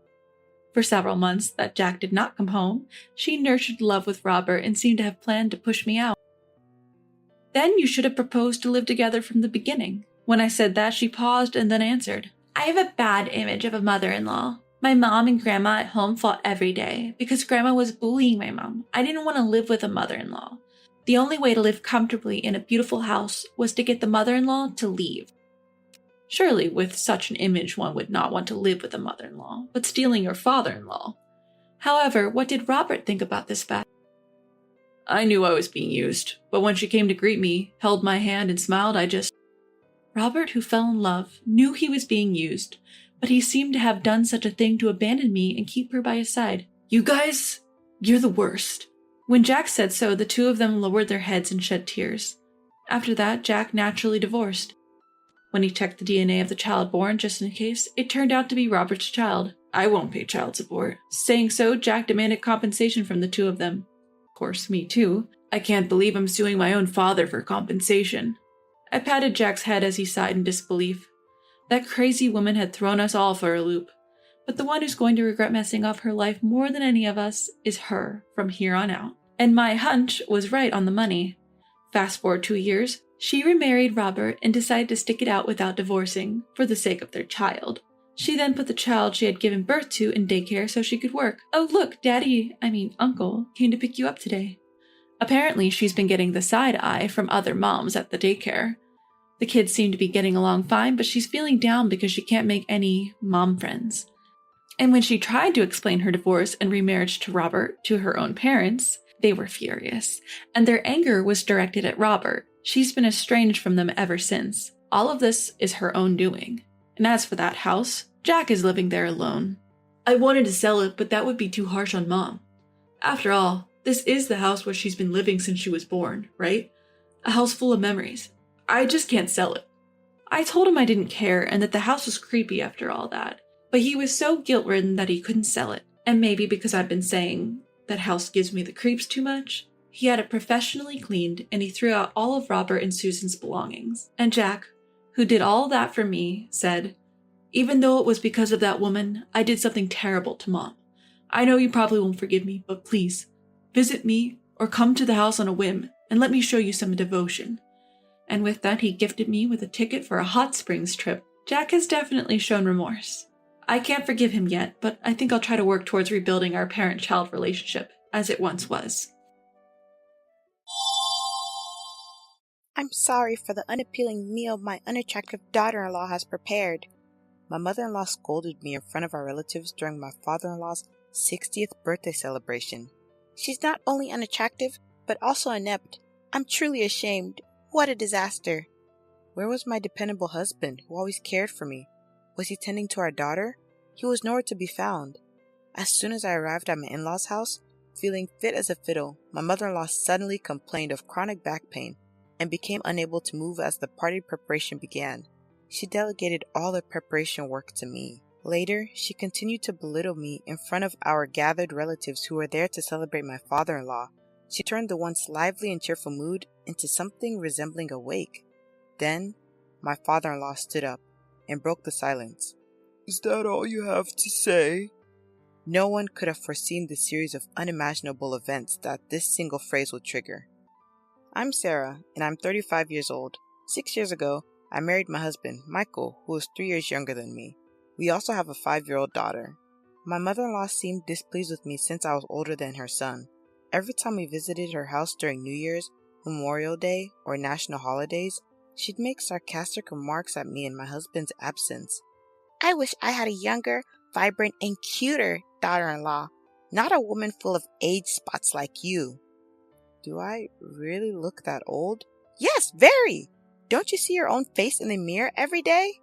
For several months that Jack did not come home, she nurtured love with Robert and seemed to have planned to push me out. Then you should have proposed to live together from the beginning. When I said that, she paused and then answered, I have a bad image of a mother-in-law. My mom and grandma at home fought every day because grandma was bullying my mom. I didn't want to live with a mother-in-law. The only way to live comfortably in a beautiful house was to get the mother-in-law to leave. Surely, with such an image, one would not want to live with a mother-in-law, but stealing your father-in-law. However, what did Robert think about this fact? I knew I was being used, but when she came to greet me, held my hand and smiled, Robert, who fell in love, knew he was being used, but he seemed to have done such a thing to abandon me and keep her by his side. You guys, you're the worst. When Jack said so, the two of them lowered their heads and shed tears. After that, Jack naturally divorced. When he checked the DNA of the child born, just in case, it turned out to be Robert's child. I won't pay child support. Saying so, Jack demanded compensation from the two of them. Of course, me too. I can't believe I'm suing my own father for compensation. I patted Jack's head as he sighed in disbelief. That crazy woman had thrown us all for a loop. But the one who's going to regret messing up her life more than any of us is her from here on out. And my hunch was right on the money. Fast forward 2 years, she remarried Robert and decided to stick it out without divorcing, for the sake of their child. She then put the child she had given birth to in daycare so she could work. Oh look, Uncle, came to pick you up today. Apparently, she's been getting the side eye from other moms at the daycare. The kids seem to be getting along fine, but she's feeling down because she can't make any mom friends. And when she tried to explain her divorce and remarriage to Robert to her own parents, they were furious, and their anger was directed at Robert. She's been estranged from them ever since. All of this is her own doing. And as for that house, Jack is living there alone. I wanted to sell it, but that would be too harsh on Mom. After all, this is the house where she's been living since she was born, right? A house full of memories. I just can't sell it. I told him I didn't care and that the house was creepy after all that, but he was so guilt-ridden that he couldn't sell it. And maybe because I've been saying that house gives me the creeps too much, he had it professionally cleaned and he threw out all of Robert and Susan's belongings. And Jack, who did all that for me, said, even though it was because of that woman, I did something terrible to Mom. I know you probably won't forgive me, but please, visit me or come to the house on a whim and let me show you some devotion. And with that, he gifted me with a ticket for a hot springs trip. Jack has definitely shown remorse. I can't forgive him yet, but I think I'll try to work towards rebuilding our parent-child relationship as it once was. I'm sorry for the unappealing meal my unattractive daughter-in-law has prepared. My mother-in-law scolded me in front of our relatives during my father-in-law's 60th birthday celebration. She's not only unattractive, but also inept. I'm truly ashamed. What a disaster. Where was my dependable husband, who always cared for me? Was he tending to our daughter? He was nowhere to be found. As soon as I arrived at my in-laws' house, Feeling fit as a fiddle, my mother-in-law suddenly complained of chronic back pain and became unable to move as the party preparation began. She delegated all the preparation work to me. Later, she continued to belittle me in front of our gathered relatives who were there to celebrate my father-in-law. She turned the once lively and cheerful mood into something resembling a wake. Then, my father-in-law stood up and broke the silence. Is that all you have to say? No one could have foreseen the series of unimaginable events that this single phrase would trigger. I'm Sarah, and I'm 35 years old. 6 years ago, I married my husband, Michael, who is 3 years younger than me. We also have a 5-year-old daughter. My mother-in-law seemed displeased with me since I was older than her son. Every time we visited her house during New Year's, Memorial Day, or national holidays, she'd make sarcastic remarks at me in my husband's absence. I wish I had a younger, vibrant, and cuter daughter-in-law, not a woman full of age spots like you. Do I really look that old? Yes, very! Don't you see your own face in the mirror every day?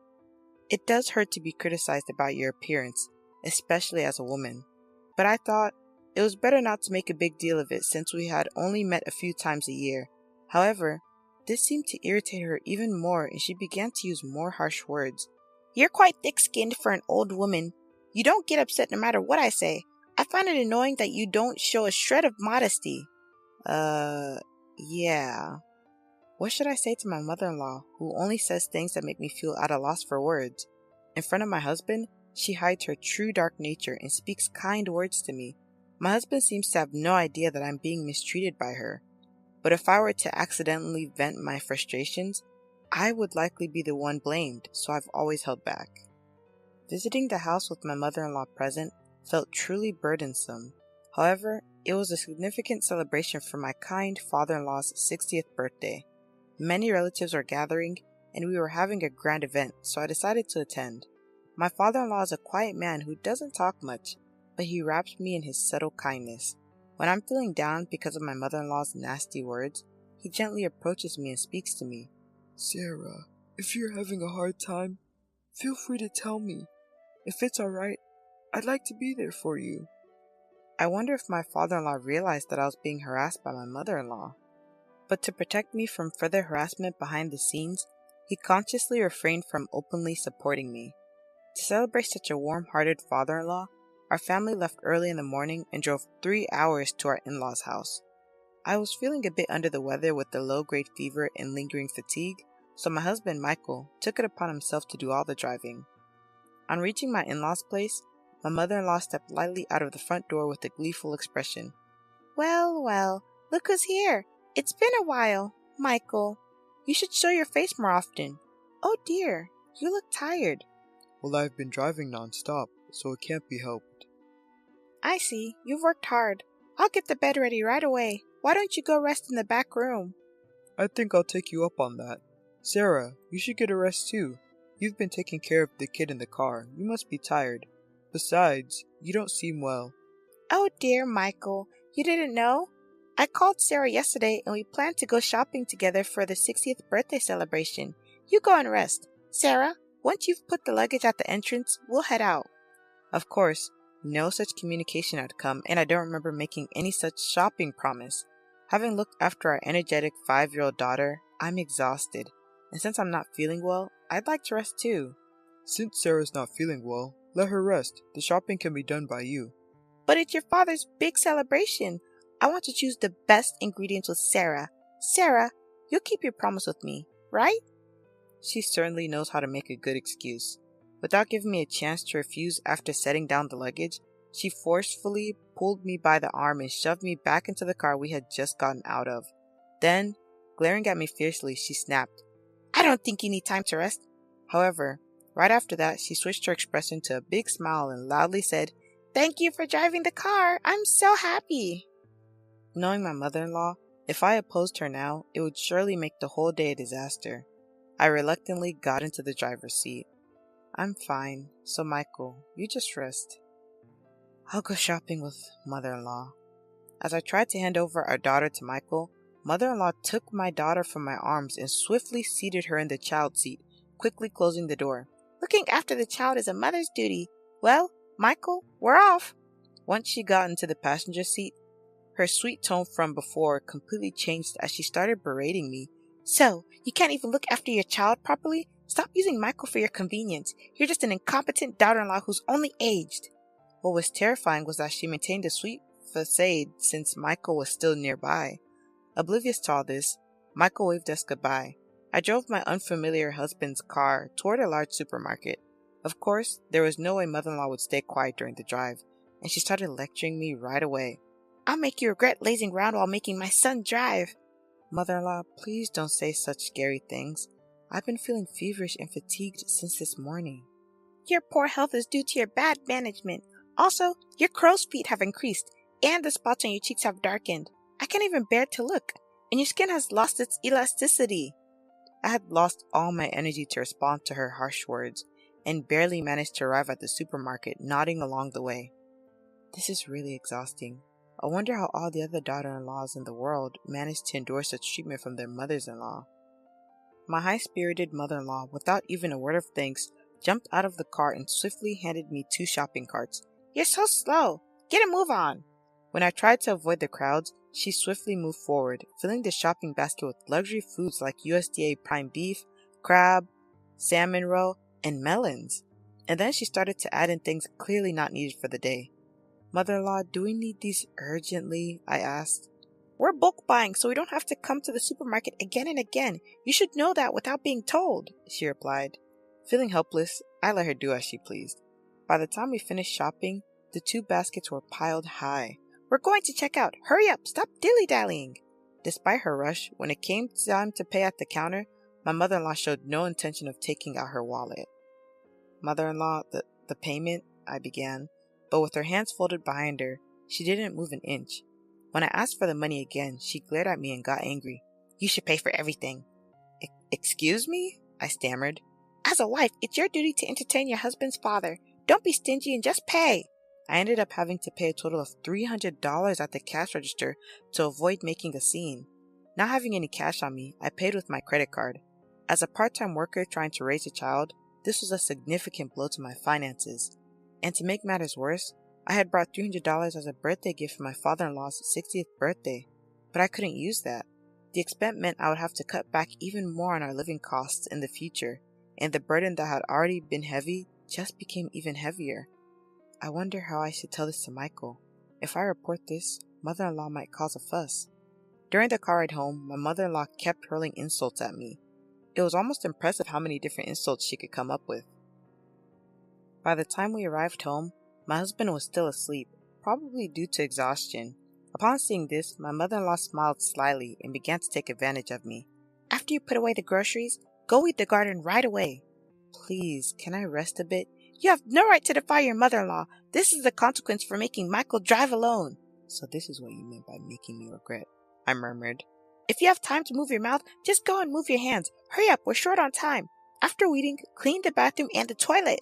It does hurt to be criticized about your appearance, especially as a woman. But I thought it was better not to make a big deal of it since we had only met a few times a year. However, this seemed to irritate her even more and she began to use more harsh words. You're quite thick-skinned for an old woman. You don't get upset no matter what I say. I find it annoying that you don't show a shred of modesty. Yeah. What should I say to my mother-in-law, who only says things that make me feel at a loss for words? In front of my husband, she hides her true dark nature and speaks kind words to me. My husband seems to have no idea that I'm being mistreated by her. But if I were to accidentally vent my frustrations, I would likely be the one blamed, so I've always held back. Visiting the house with my mother-in-law present felt truly burdensome. However, it was a significant celebration for my kind father-in-law's 60th birthday. Many relatives were gathering, and we were having a grand event, so I decided to attend. My father-in-law is a quiet man who doesn't talk much, but he wraps me in his subtle kindness. When I'm feeling down because of my mother-in-law's nasty words, he gently approaches me and speaks to me. Sarah, if you're having a hard time, feel free to tell me. If it's alright, I'd like to be there for you. I wonder if my father-in-law realized that I was being harassed by my mother-in-law. But to protect me from further harassment behind the scenes, he consciously refrained from openly supporting me. To celebrate such a warm-hearted father-in-law, our family left early in the morning and drove 3 hours to our in-laws' house. I was feeling a bit under the weather with the low-grade fever and lingering fatigue, so my husband, Michael, took it upon himself to do all the driving. On reaching my in-laws' place, my mother-in-law stepped lightly out of the front door with a gleeful expression. Well, well, look who's here. It's been a while, Michael. You should show your face more often. Oh dear, you look tired. Well, I've been driving non-stop, so it can't be helped. I see. You've worked hard. I'll get the bed ready right away. Why don't you go rest in the back room? I think I'll take you up on that. Sarah, you should get a rest too. You've been taking care of the kid in the car. You must be tired. Besides, you don't seem well. Oh dear, Michael. You didn't know? I called Sarah yesterday and we planned to go shopping together for the 60th birthday celebration. You go and rest. Sarah, once you've put the luggage at the entrance, we'll head out. Of course, no such communication had come, and I don't remember making any such shopping promise. Having looked after our energetic 5-year-old daughter, I'm exhausted, and since I'm not feeling well, I'd like to rest too. Since Sarah's not feeling well, let her rest. The shopping can be done by you. But it's your father's big celebration. I want to choose the best ingredients with Sarah. Sarah, you'll keep your promise with me, right? She certainly knows how to make a good excuse. Without giving me a chance to refuse after setting down the luggage, she forcefully pulled me by the arm and shoved me back into the car we had just gotten out of. Then, glaring at me fiercely, she snapped, I don't think you need time to rest. However, right after that, she switched her expression to a big smile and loudly said, Thank you for driving the car. I'm so happy. Knowing my mother-in-law, if I opposed her now, it would surely make the whole day a disaster. I reluctantly got into the driver's seat. I'm fine, so Michael, you just rest. I'll go shopping with mother-in-law. As I tried to hand over our daughter to Michael, mother-in-law took my daughter from my arms and swiftly seated her in the child seat, quickly closing the door. Looking after the child is a mother's duty. Well, Michael, we're off. Once she got into the passenger seat, Her sweet tone from before completely changed as she started berating me. So, you can't even look after your child properly? Stop using Michael for your convenience. You're just an incompetent daughter-in-law who's only aged. What was terrifying was that she maintained a sweet facade since Michael was still nearby. Oblivious to all this, Michael waved us goodbye. I drove my unfamiliar husband's car toward a large supermarket. Of course, there was no way mother-in-law would stay quiet during the drive, and she started lecturing me right away. I'll make you regret lazing around while making my son drive. Mother-in-law, please don't say such scary things. I've been feeling feverish and fatigued since this morning. Your poor health is due to your bad management. Also, your crow's feet have increased, and the spots on your cheeks have darkened. I can't even bear to look, and your skin has lost its elasticity. I had lost all my energy to respond to her harsh words, and barely managed to arrive at the supermarket, nodding along the way. This is really exhausting. I wonder how all the other daughter-in-laws in the world managed to endure such treatment from their mothers-in-law. My high-spirited mother-in-law, without even a word of thanks, jumped out of the car and swiftly handed me 2 shopping carts. You're so slow! Get a move on! When I tried to avoid the crowds, she swiftly moved forward, filling the shopping basket with luxury foods like USDA prime beef, crab, salmon roe, and melons. And then she started to add in things clearly not needed for the day. Mother-in-law, do we need these urgently? I asked. We're bulk buying, so we don't have to come to the supermarket again and again. You should know that without being told, she replied. Feeling helpless, I let her do as she pleased. By the time we finished shopping, the 2 baskets were piled high. We're going to check out. Hurry up, stop dilly-dallying. Despite her rush, when it came time to pay at the counter, my mother-in-law showed no intention of taking out her wallet. Mother-in-law, the payment, I began, but with her hands folded behind her, she didn't move an inch. When I asked for the money again, she glared at me and got angry. You should pay for everything. Excuse me? I stammered. As a wife, it's your duty to entertain your husband's father. Don't be stingy and just pay. I ended up having to pay a total of $300 at the cash register to avoid making a scene. Not having any cash on me, I paid with my credit card. As a part-time worker trying to raise a child, this was a significant blow to my finances. And to make matters worse, I had brought $300 as a birthday gift for my father-in-law's 60th birthday, but I couldn't use that. The expense meant I would have to cut back even more on our living costs in the future, and the burden that had already been heavy just became even heavier. I wonder how I should tell this to Michael. If I report this, mother-in-law might cause a fuss. During the car ride home, my mother-in-law kept hurling insults at me. It was almost impressive how many different insults she could come up with. By the time we arrived home, my husband was still asleep, probably due to exhaustion. Upon seeing this, my mother-in-law smiled slyly and began to take advantage of me. After you put away the groceries, go weed the garden right away. Please, can I rest a bit? You have no right to defy your mother-in-law. This is the consequence for making Michael drive alone. So this is what you meant by making me regret, I murmured. If you have time to move your mouth, just go and move your hands. Hurry up, we're short on time. After weeding, clean the bathroom and the toilet.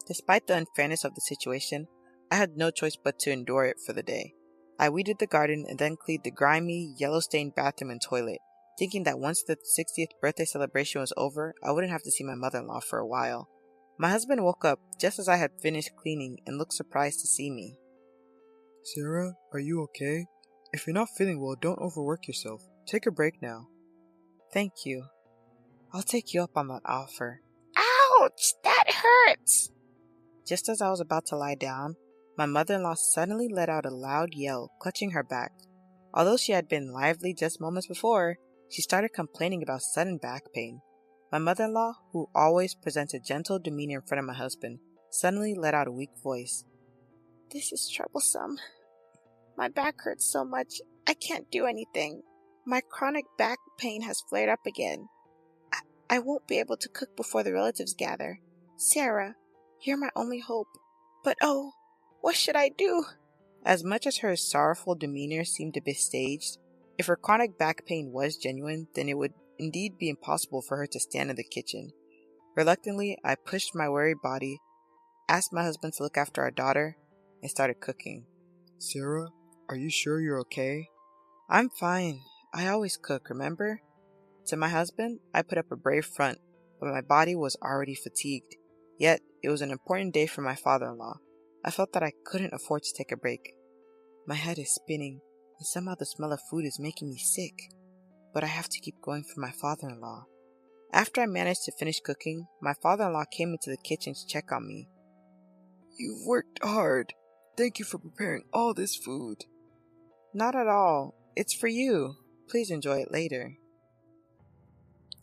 Despite the unfairness of the situation, I had no choice but to endure it for the day. I weeded the garden and then cleaned the grimy, yellow-stained bathroom and toilet, thinking that once the 60th birthday celebration was over, I wouldn't have to see my mother-in-law for a while. My husband woke up just as I had finished cleaning and looked surprised to see me. Sarah, are you okay? If you're not feeling well, don't overwork yourself. Take a break now. Thank you. I'll take you up on that offer. Ouch! That hurts! Just as I was about to lie down, my mother-in-law suddenly let out a loud yell, clutching her back. Although she had been lively just moments before, she started complaining about sudden back pain. My mother-in-law, who always presents a gentle demeanor in front of my husband, suddenly let out a weak voice. This is troublesome. My back hurts so much, I can't do anything. My chronic back pain has flared up again. I won't be able to cook before the relatives gather. Sarah, you're my only hope. But oh, what should I do? As much as her sorrowful demeanor seemed a bit staged, if her chronic back pain was genuine, then it would indeed be impossible for her to stand in the kitchen. Reluctantly, I pushed my weary body, asked my husband to look after our daughter, and started cooking. Sarah, are you sure you're okay? I'm fine. I always cook, remember? To my husband, I put up a brave front, but my body was already fatigued. Yet, it was an important day for my father-in-law. I felt that I couldn't afford to take a break. My head is spinning. and somehow the smell of food is making me sick. But I have to keep going for my father-in-law. After I managed to finish cooking, my father-in-law came into the kitchen to check on me. You've worked hard. Thank you for preparing all this food. Not at all. It's for you. Please enjoy it later.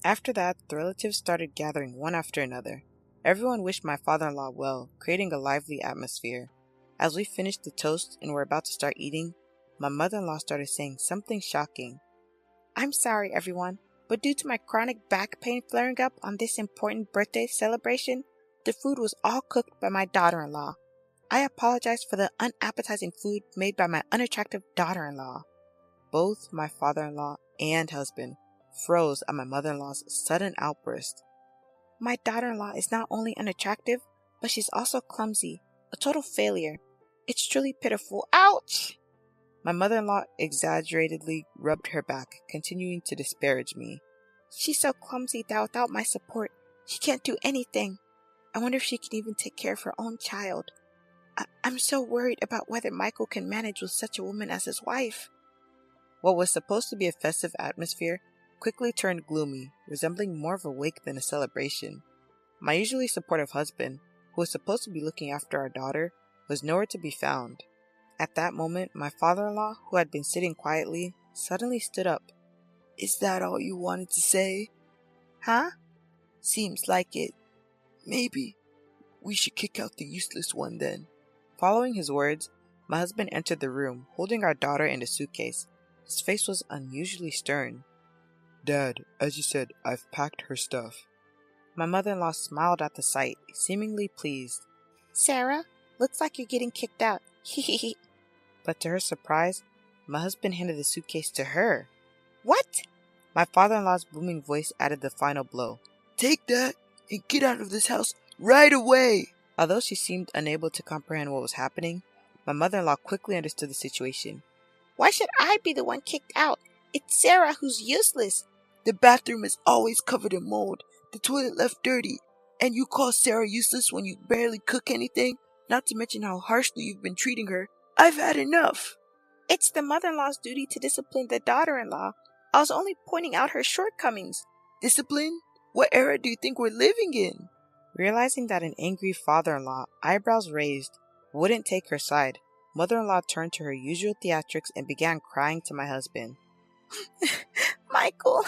After that, the relatives started gathering one after another. Everyone wished my father-in-law well, creating a lively atmosphere. As we finished the toast and were about to start eating, my mother-in-law started saying something shocking. I'm sorry, everyone, but due to my chronic back pain flaring up on this important birthday celebration, the food was all cooked by my daughter-in-law. I apologize for the unappetizing food made by my unattractive daughter-in-law. Both my father-in-law and husband froze at my mother-in-law's sudden outburst. My daughter-in-law is not only unattractive, but she's also clumsy, a total failure. It's truly pitiful. Ouch! My mother-in-law exaggeratedly rubbed her back, continuing to disparage me. She's so clumsy that without my support, she can't do anything. I wonder if she can even take care of her own child. I'm so worried about whether Michael can manage with such a woman as his wife. What was supposed to be a festive atmosphere quickly turned gloomy, resembling more of a wake than a celebration. My usually supportive husband, who was supposed to be looking after our daughter, was nowhere to be found. At that moment, my father-in-law, who had been sitting quietly, suddenly stood up. Is that all you wanted to say? Huh? Seems like it. Maybe we should kick out the useless one then. Following his words, my husband entered the room, holding our daughter in a suitcase. His face was unusually stern. Dad, as you said, I've packed her stuff. My mother-in-law smiled at the sight, seemingly pleased. Sarah, looks like you're getting kicked out. Hehehe. But to her surprise, my husband handed the suitcase to her. What? My father-in-law's booming voice added the final blow. Take that and get out of this house right away! Although she seemed unable to comprehend what was happening, my mother-in-law quickly understood the situation. Why should I be the one kicked out? It's Sarah who's useless. The bathroom is always covered in mold, the toilet left dirty, and you call Sarah useless when you barely cook anything? Not to mention how harshly you've been treating her. I've had enough. It's the mother-in-law's duty to discipline the daughter-in-law. I was only pointing out her shortcomings. Discipline? What era do you think we're living in? Realizing that an angry father-in-law, eyebrows raised, wouldn't take her side, mother-in-law turned to her usual theatrics and began crying to my husband. Michael,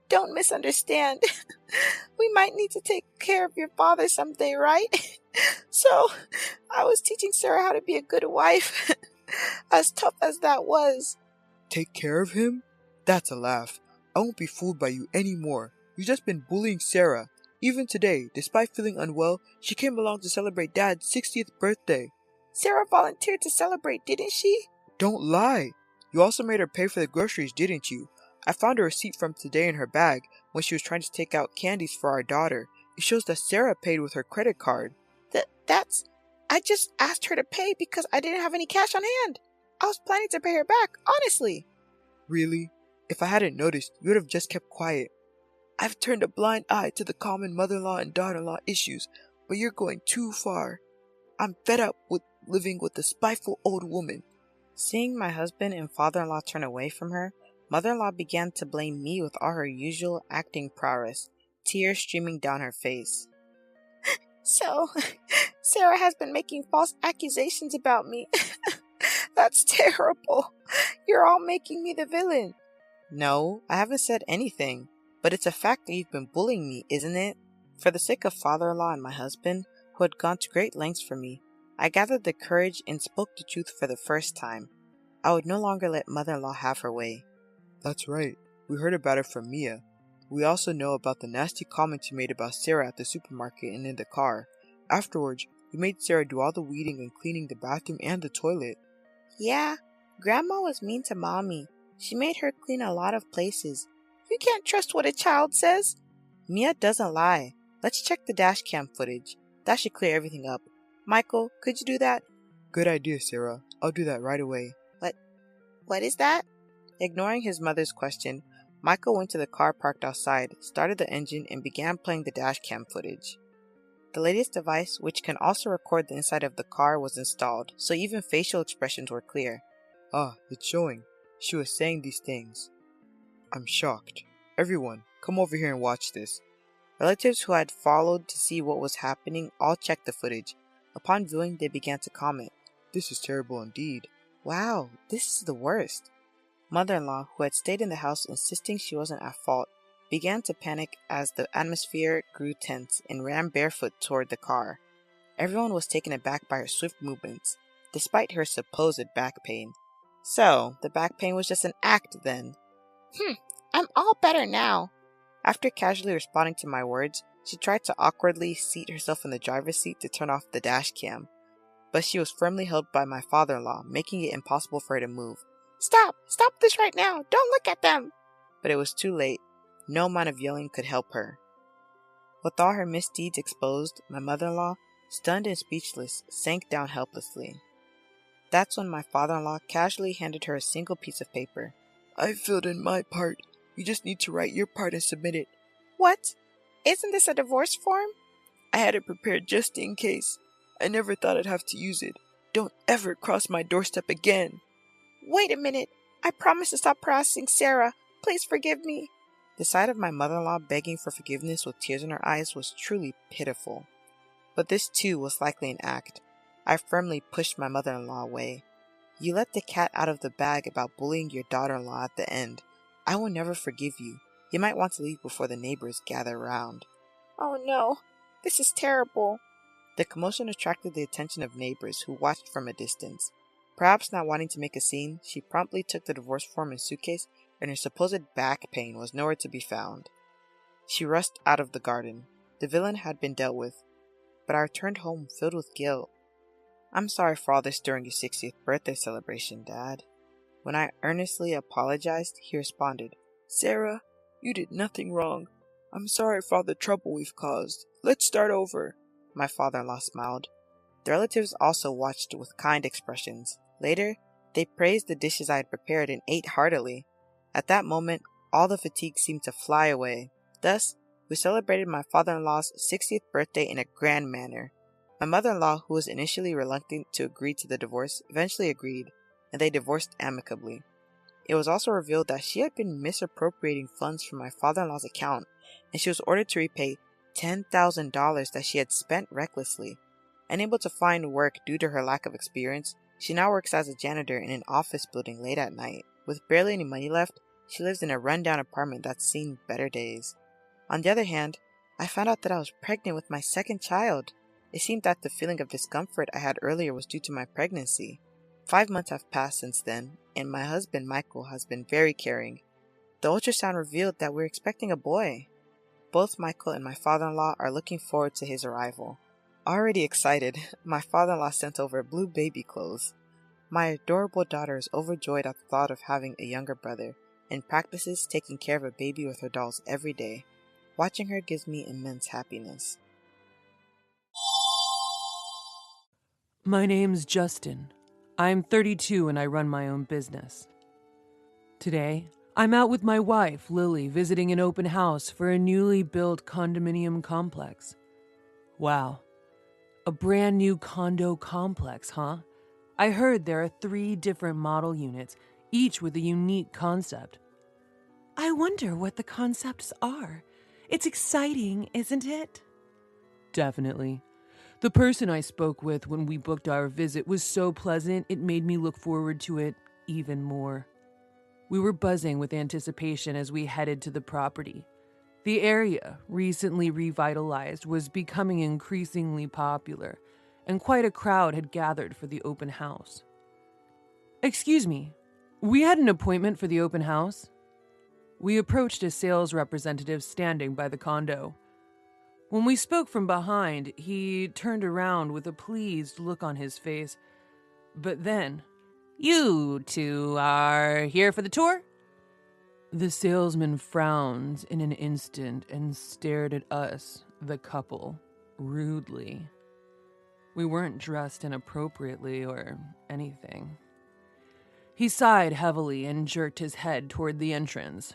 don't misunderstand. We might need to take care of your father someday, right? So, I was teaching Sarah how to be a good wife. As tough as that was. Take care of him? That's a laugh. I won't be fooled by you anymore. You've just been bullying Sarah. Even today, despite feeling unwell, she came along to celebrate Dad's 60th birthday. Sarah volunteered to celebrate, didn't she? Don't lie. You also made her pay for the groceries, didn't you? I found a receipt from today in her bag when she was trying to take out candies for our daughter. It shows that Sarah paid with her credit card. I just asked her to pay because I didn't have any cash on hand. I was planning to pay her back, honestly. Really? If I hadn't noticed, you would have just kept quiet. I've turned a blind eye to the common mother-in-law and daughter-in-law issues, but you're going too far. I'm fed up with living with a spiteful old woman. Seeing my husband and father-in-law turn away from her, mother-in-law began to blame me with all her usual acting prowess, tears streaming down her face. So, Sarah has been making false accusations about me. That's terrible. You're all making me the villain. No, I haven't said anything, but it's a fact that you've been bullying me, isn't it? For the sake of father-in-law and my husband, who had gone to great lengths for me, I gathered the courage and spoke the truth for the first time. I would no longer let mother-in-law have her way. That's right. We heard about it from Mia. We also know about the nasty comments you made about Sarah at the supermarket and in the car. Afterwards, you made Sarah do all the weeding and cleaning the bathroom and the toilet. Yeah, Grandma was mean to Mommy. She made her clean a lot of places. You can't trust what a child says. Mia doesn't lie. Let's check the dash cam footage. That should clear everything up. Michael, could you do that? Good idea, Sarah. I'll do that right away. What is that? Ignoring his mother's question, Michael went to the car parked outside, started the engine, and began playing the dash cam footage. The latest device, which can also record the inside of the car, was installed, so even facial expressions were clear. Ah, it's showing. She was saying these things. I'm shocked. Everyone, come over here and watch this. Relatives who had followed to see what was happening all checked the footage. Upon viewing, they began to comment. This is terrible indeed. Wow, this is the worst. Mother-in-law, who had stayed in the house insisting she wasn't at fault, began to panic as the atmosphere grew tense and ran barefoot toward the car. Everyone was taken aback by her swift movements, despite her supposed back pain. So, the back pain was just an act then. I'm all better now. After casually responding to my words, she tried to awkwardly seat herself in the driver's seat to turn off the dash cam. But she was firmly held by my father-in-law, making it impossible for her to move. Stop this right now. Don't look at them. But it was too late. No amount of yelling could help her. With all her misdeeds exposed, my mother-in-law, stunned and speechless, sank down helplessly. That's when my father-in-law casually handed her a single piece of paper. I filled in my part. You just need to write your part and submit it. What? Isn't this a divorce form? I had it prepared just in case. I never thought I'd have to use it. Don't ever cross my doorstep again. Wait a minute. I promise to stop harassing Sarah. Please forgive me. The sight of my mother-in-law begging for forgiveness with tears in her eyes was truly pitiful. But this too was likely an act. I firmly pushed my mother-in-law away. You let the cat out of the bag about bullying your daughter-in-law at the end. I will never forgive you. You might want to leave before the neighbors gather around. Oh no, this is terrible. The commotion attracted the attention of neighbors who watched from a distance. Perhaps not wanting to make a scene, she promptly took the divorce form and suitcase, and her supposed back pain was nowhere to be found. She rushed out of the garden. The villain had been dealt with, but I returned home filled with guilt. I'm sorry for all this during your 60th birthday celebration, Dad. When I earnestly apologized, he responded, Sarah, you did nothing wrong. I'm sorry for all the trouble we've caused. Let's start over. My father-in-law smiled. The relatives also watched with kind expressions. Later, they praised the dishes I had prepared and ate heartily. At that moment, all the fatigue seemed to fly away. Thus, we celebrated my father-in-law's 60th birthday in a grand manner. My mother-in-law, who was initially reluctant to agree to the divorce, eventually agreed, and they divorced amicably. It was also revealed that she had been misappropriating funds from my father-in-law's account, and she was ordered to repay $10,000 that she had spent recklessly. Unable to find work due to her lack of experience, she now works as a janitor in an office building late at night. With barely any money left, she lives in a rundown apartment that's seen better days. On the other hand, I found out that I was pregnant with my second child. It seemed that the feeling of discomfort I had earlier was due to my pregnancy. 5 months have passed since then, and my husband Michael has been very caring. The ultrasound revealed that we're expecting a boy. Both Michael and my father-in-law are looking forward to his arrival. Already excited, my father-in-law sent over blue baby clothes. My adorable daughter is overjoyed at the thought of having a younger brother, and practices taking care of a baby with her dolls every day. Watching her gives me immense happiness. My name's Justin. I'm 32 and I run my own business. Today, I'm out with my wife, Lily, visiting an open house for a newly built condominium complex. Wow. A brand new condo complex, huh? I heard there are 3 different model units, each with a unique concept. I wonder what the concepts are. It's exciting, isn't it? Definitely. The person I spoke with when we booked our visit was so pleasant it made me look forward to it even more. We were buzzing with anticipation as we headed to the property. The area, recently revitalized, was becoming increasingly popular, and quite a crowd had gathered for the open house. Excuse me, we had an appointment for the open house? We approached a sales representative standing by the condo. When we spoke from behind, he turned around with a pleased look on his face. But then, "You two are here for the tour?" The salesman frowned in an instant and stared at us, the couple, rudely. We weren't dressed inappropriately or anything. He sighed heavily and jerked his head toward the entrance.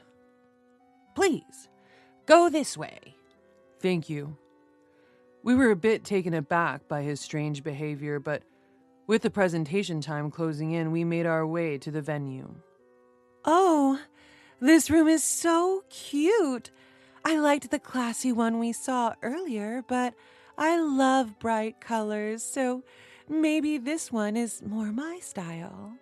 "Please, go this way." "Thank you." We were a bit taken aback by his strange behavior, but with the presentation time closing in, we made our way to the venue. Oh, this room is so cute. I liked the classy one we saw earlier, but I love bright colors, so maybe this one is more my style.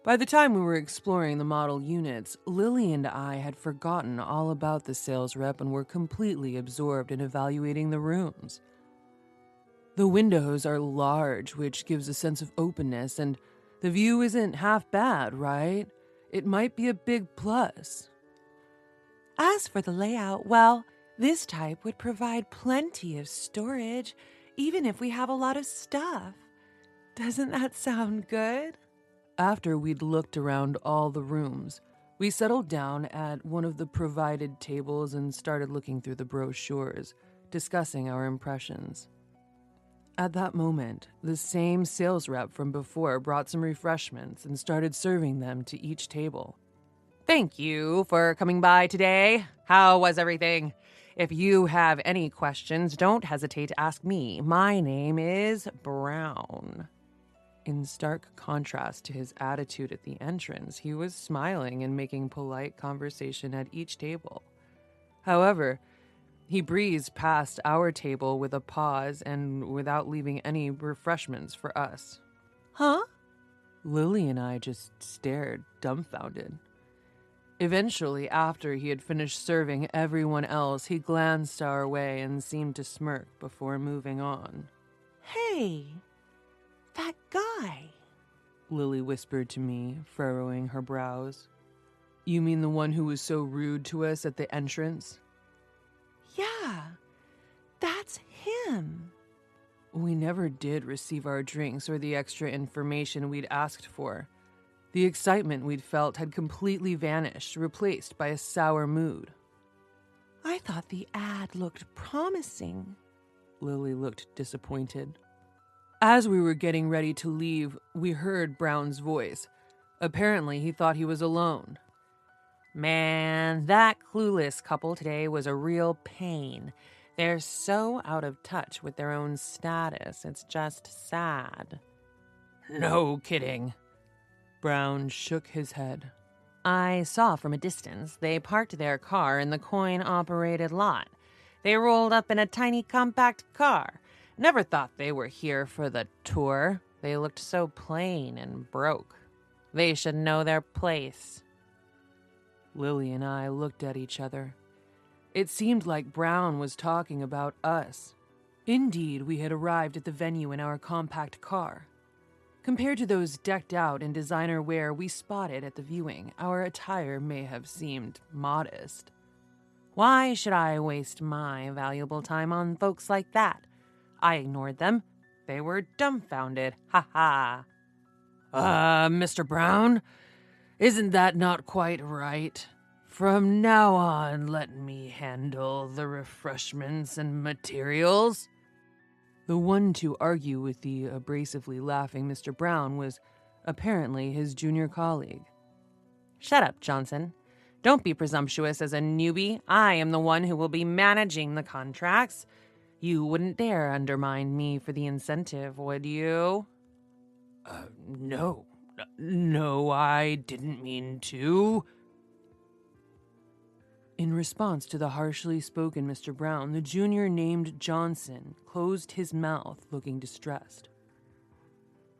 By the time we were exploring the model units, Lily and I had forgotten all about the sales rep and were completely absorbed in evaluating the rooms. The windows are large, which gives a sense of openness, and the view isn't half bad, right? It might be a big plus. As for the layout, well, this type would provide plenty of storage, even if we have a lot of stuff. Doesn't that sound good? After we'd looked around all the rooms, we settled down at one of the provided tables and started looking through the brochures, discussing our impressions. At that moment, the same sales rep from before brought some refreshments and started serving them to each table. Thank you for coming by today. How was everything? If you have any questions, don't hesitate to ask me. My name is Brown. In stark contrast to his attitude at the entrance, he was smiling and making polite conversation at each table. However, he breezed past our table with a pause and without leaving any refreshments for us. Huh? Lily and I just stared, dumbfounded. Eventually, after he had finished serving everyone else, he glanced our way and seemed to smirk before moving on. Hey, that guy, Lily whispered to me, furrowing her brows. You mean the one who was so rude to us at the entrance? Yeah, that's him. We never did receive our drinks or the extra information we'd asked for. The excitement we'd felt had completely vanished, replaced by a sour mood. I thought the ad looked promising. Lily looked disappointed. As we were getting ready to leave, we heard Brown's voice. Apparently, he thought he was alone. Man, that clueless couple today was a real pain. They're so out of touch with their own status, it's just sad. No kidding. Brown shook his head. I saw from a distance they parked their car in the coin-operated lot. They rolled up in a tiny compact car. Never thought they were here for the tour. They looked so plain and broke. They should know their place. Lily and I looked at each other. It seemed like Brown was talking about us. Indeed, we had arrived at the venue in our compact car. Compared to those decked out in designer wear we spotted at the viewing, our attire may have seemed modest. Why should I waste my valuable time on folks like that? I ignored them. They were dumbfounded. Ha ha. Mr. Brown, isn't that not quite right? From now on, let me handle the refreshments and materials. The one to argue with the abrasively laughing Mr. Brown was apparently his junior colleague. Shut up, Johnson. Don't be presumptuous as a newbie. I am the one who will be managing the contracts. You wouldn't dare undermine me for the incentive, would you? No. No, I didn't mean to. In response to the harshly spoken Mr. Brown, the junior named Johnson closed his mouth, looking distressed.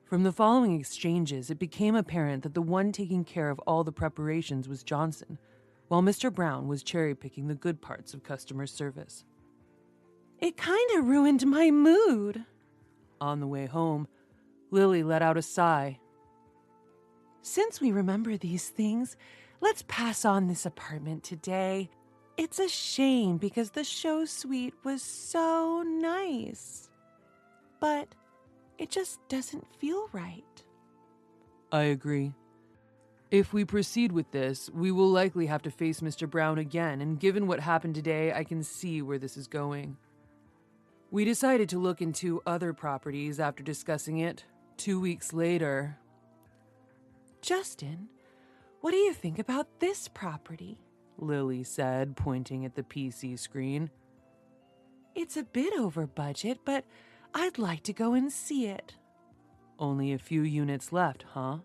From the following exchanges, it became apparent that the one taking care of all the preparations was Johnson, while Mr. Brown was cherry-picking the good parts of customer service. It kind of ruined my mood. On the way home, Lily let out a sigh. Since we remember these things, let's pass on this apartment today. It's a shame because the show suite was so nice. But it just doesn't feel right. I agree. If we proceed with this, we will likely have to face Mr. Brown again, and given what happened today, I can see where this is going. We decided to look into other properties after discussing it. 2 weeks later... Justin, what do you think about this property? Lily said, pointing at the PC screen. It's a bit over budget, but I'd like to go and see it. Only a few units left, huh?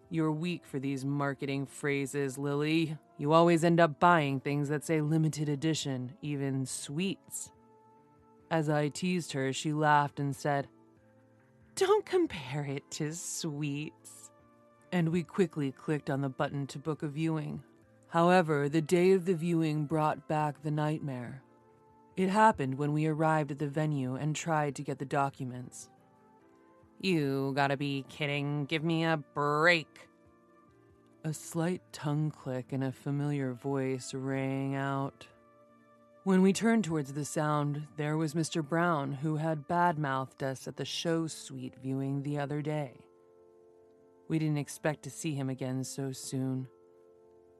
You're weak for these marketing phrases, Lily. You always end up buying things that say limited edition, even sweets. As I teased her, she laughed and said, "Don't compare it to sweets." And we quickly clicked on the button to book a viewing. However, the day of the viewing brought back the nightmare. It happened when we arrived at the venue and tried to get the documents. "You gotta be kidding. Give me a break." A slight tongue click and a familiar voice rang out. When we turned towards the sound, there was Mr. Brown, who had bad-mouthed us at the show suite viewing the other day. We didn't expect to see him again so soon.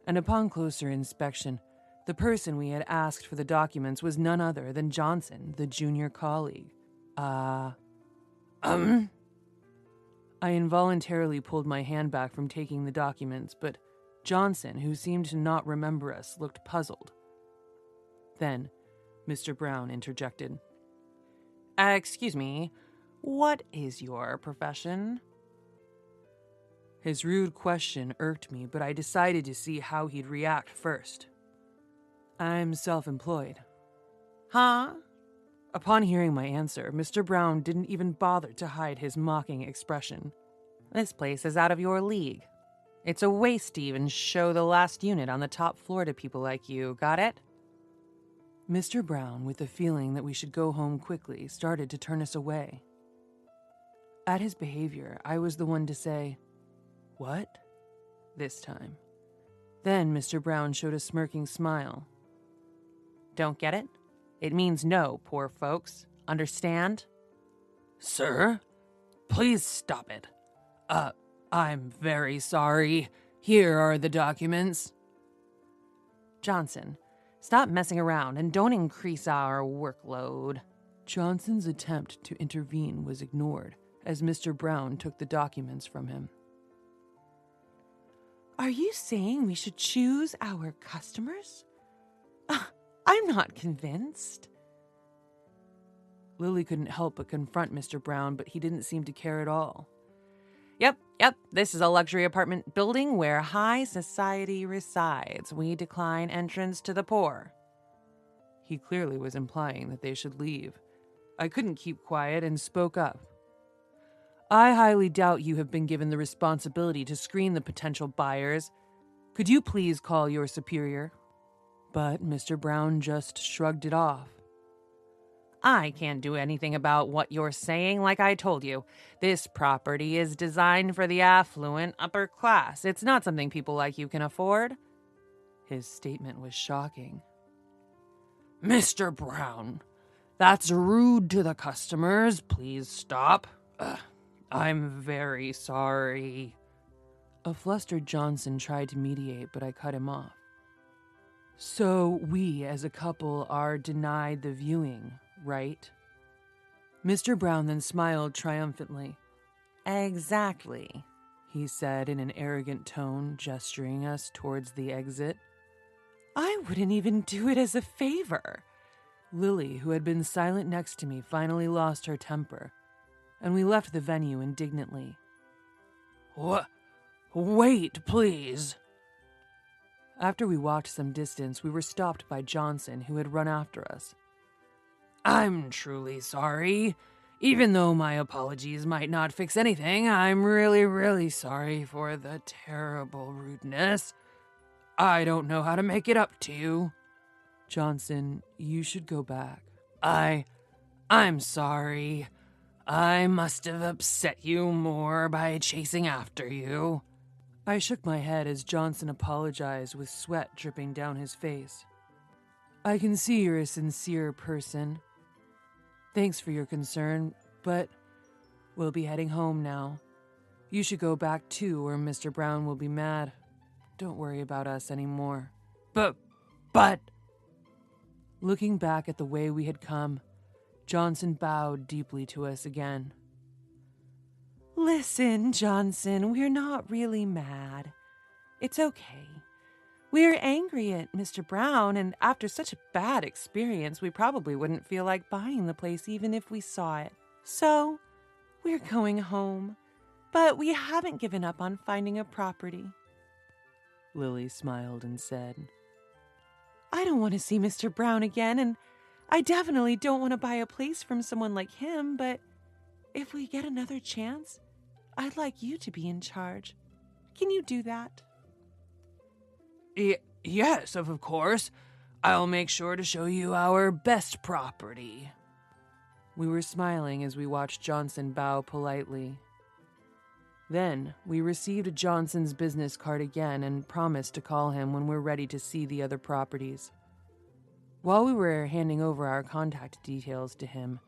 And upon closer inspection, the person we had asked for the documents was none other than Johnson, the junior colleague. I involuntarily pulled my hand back from taking the documents, but Johnson, who seemed to not remember us, looked puzzled. Then, Mr. Brown interjected. "Excuse me, what is your profession?" His rude question irked me, but I decided to see how he'd react first. "I'm self-employed." "Huh?" Upon hearing my answer, Mr. Brown didn't even bother to hide his mocking expression. "This place is out of your league. It's a waste to even show the last unit on the top floor to people like you, got it?" Mr. Brown, with the feeling that we should go home quickly, started to turn us away. At his behavior, I was the one to say, "What?" this time. Then Mr. Brown showed a smirking smile. "Don't get it? It means no, poor folks. Understand?" "Sir, please stop it. I'm very sorry. Here are the documents." "Johnson, stop messing around and don't increase our workload." Johnson's attempt to intervene was ignored as Mr. Brown took the documents from him. "Are you saying we should choose our customers? I'm not convinced." Lily couldn't help but confront Mr. Brown, but he didn't seem to care at all. Yep, this is a luxury apartment building where high society resides. We decline entrance to the poor. He clearly was implying that they should leave. I couldn't keep quiet and spoke up. "I highly doubt you have been given the responsibility to screen the potential buyers. Could you please call your superior?" But Mr. Brown just shrugged it off. "I can't do anything about what you're saying, like I told you. This property is designed for the affluent upper class. It's not something people like you can afford." His statement was shocking. "Mr. Brown, that's rude to the customers. Please stop. I'm very sorry." A flustered Johnson tried to mediate, but I cut him off. "So we, as a couple, are denied the viewing, right?" Mr. Brown then smiled triumphantly. "Exactly," he said in an arrogant tone, gesturing us towards the exit. "I wouldn't even do it as a favor." Lily, who had been silent next to me, finally lost her temper, and we left the venue indignantly. Wait, please." After we walked some distance, we were stopped by Johnson, who had run after us. "I'm truly sorry. Even though my apologies might not fix anything, I'm really, really sorry for the terrible rudeness. I don't know how to make it up to you." "Johnson, you should go back." I'm sorry. I must have upset you more by chasing after you." I shook my head as Johnson apologized with sweat dripping down his face. "I can see you're a sincere person. Thanks for your concern, but we'll be heading home now. You should go back too, or Mr. Brown will be mad. Don't worry about us anymore." But... Looking back at the way we had come, Johnson bowed deeply to us again. "Listen, Johnson, we're not really mad. It's okay. We're angry at Mr. Brown, and after such a bad experience, we probably wouldn't feel like buying the place even if we saw it. So, we're going home. but we haven't given up on finding a property. Lily smiled and said, I don't want to see Mr. Brown again, and I definitely don't want to buy a place from someone like him, but if we get another chance, I'd like you to be in charge. Can you do that? Yes, of course. I'll make sure to show you our best property. We were smiling as we watched Johnson bow politely. Then, we received Johnson's business card again and promised to call him when we're ready to see the other properties. While we were handing over our contact details to him,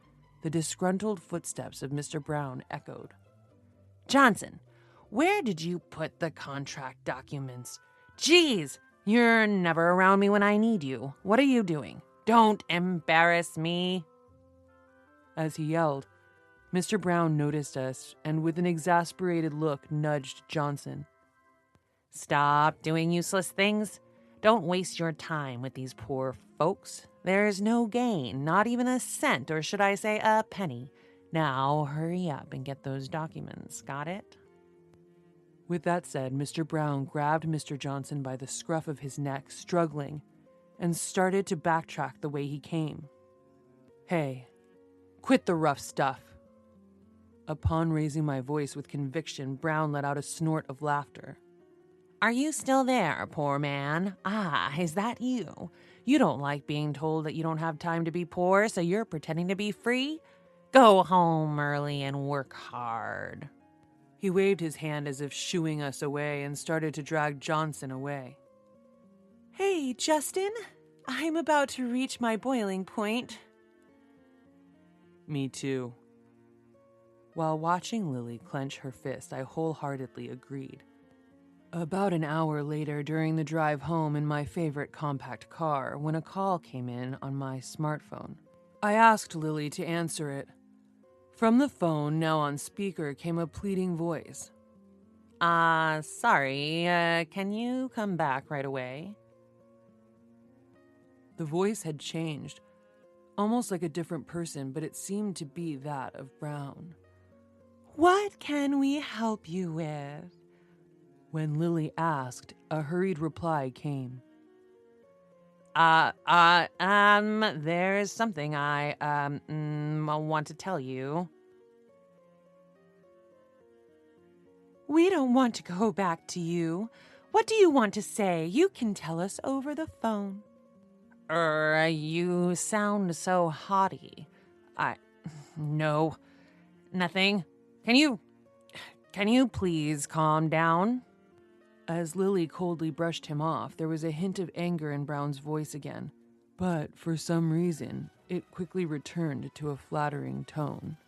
the disgruntled footsteps of Mr. Brown echoed. Johnson, where did you put the contract documents? Geez, you're never around me when I need you. What are you doing? Don't embarrass me. As he yelled, Mr. Brown noticed us and with an exasperated look nudged Johnson. Stop doing useless things. Don't waste your time with these poor folks. There's no gain, not even a cent, or should I say a penny. Now hurry up and get those documents, got it? With that said, Mr. Brown grabbed Mr. Johnson by the scruff of his neck, struggling, and started to backtrack the way he came. Hey, quit the rough stuff. Upon raising my voice with conviction, Brown let out a snort of laughter. Are you still there, poor man? Ah, is that you? You don't like being told that you don't have time to be poor, so you're pretending to be free? Go home early and work hard. He waved his hand as if shooing us away and started to drag Johnson away. Hey, Justin, I'm about to reach my boiling point. Me too. While watching Lily clench her fist, I wholeheartedly agreed. About an hour later, during the drive home in my favorite compact car, when a call came in on my smartphone, I asked Lily to answer it. From the phone, now on speaker, came a pleading voice. Sorry, can you come back right away? The voice had changed, almost like a different person, but it seemed to be that of Brown. What can we help you with? When Lily asked, a hurried reply came. There's something I want to tell you. We don't want to go back to you. What do you want to say? You can tell us over the phone. You sound so haughty. No, nothing. Can you please calm down? As Lily coldly brushed him off, there was a hint of anger in Brown's voice again, but for some reason, it quickly returned to a flattering tone.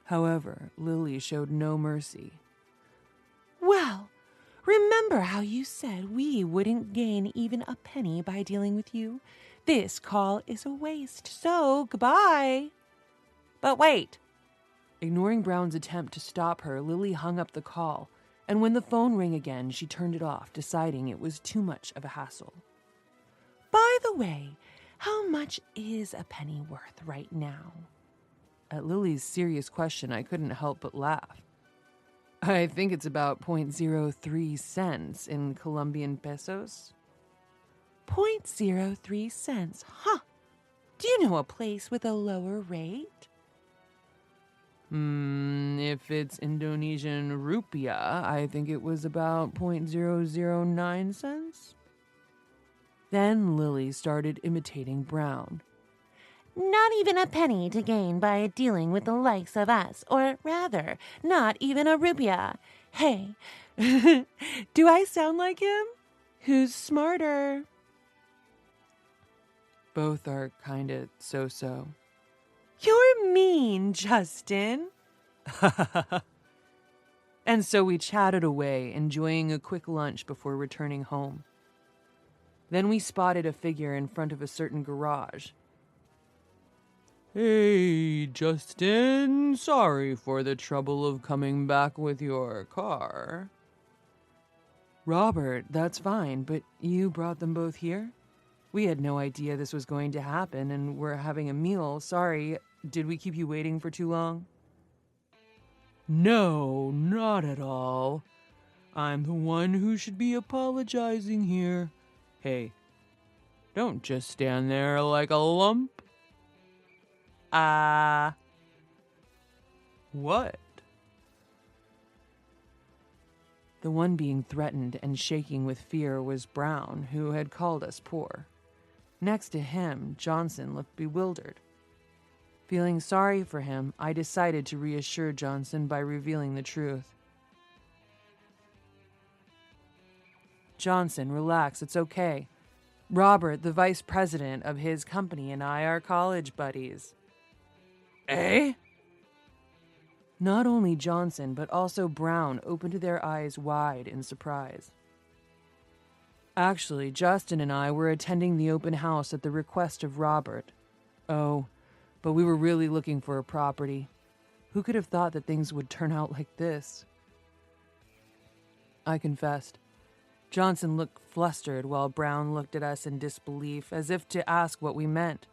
However, Lily showed no mercy. Well, remember how you said we wouldn't gain even a penny by dealing with you? This call is a waste, so goodbye. But wait. Ignoring Brown's attempt to stop her, Lily hung up the call, and when the phone rang again, she turned it off, deciding it was too much of a hassle. By the way, how much is a penny worth right now? At Lily's serious question, I couldn't help but laugh. I think it's about 0.03 cents in Colombian pesos. 0.03 cents, huh? Do you know a place with a lower rate? If it's Indonesian rupiah, I think it was about 0.009 cents. Then Lily started imitating Brown. Not even a penny to gain by dealing with the likes of us, or rather, not even a rupiah. Hey, do I sound like him? Who's smarter? Both are kinda so-so. You're mean, Justin. And so we chatted away, enjoying a quick lunch before returning home. Then we spotted a figure in front of a certain garage. Hey, Justin, sorry for the trouble of coming back with your car. Robert, that's fine, but you brought them both here? We had no idea this was going to happen, and we're having a meal. Sorry, did we keep you waiting for too long? No, not at all. I'm the one who should be apologizing here. Hey, don't just stand there like a lump. What? The one being threatened and shaking with fear was Brown, who had called us poor. Next to him, Johnson looked bewildered. Feeling sorry for him, I decided to reassure Johnson by revealing the truth. Johnson, relax, it's okay. Robert, the vice president of his company, and I are college buddies. Eh? Not only Johnson, but also Brown opened their eyes wide in surprise. Actually, Justin and I were attending the open house at the request of Robert. Oh, but we were really looking for a property. Who could have thought that things would turn out like this? I confessed. Johnson looked flustered while Brown looked at us in disbelief, as if to ask what we meant.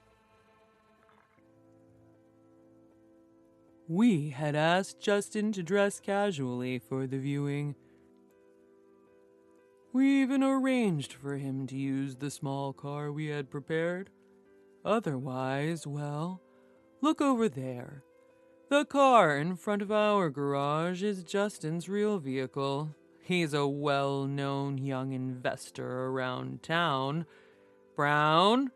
We had asked Justin to dress casually for the viewing. We even arranged for him to use the small car we had prepared. Otherwise, well, look over there. The car in front of our garage is Justin's real vehicle. He's a well-known young investor around town. Brown,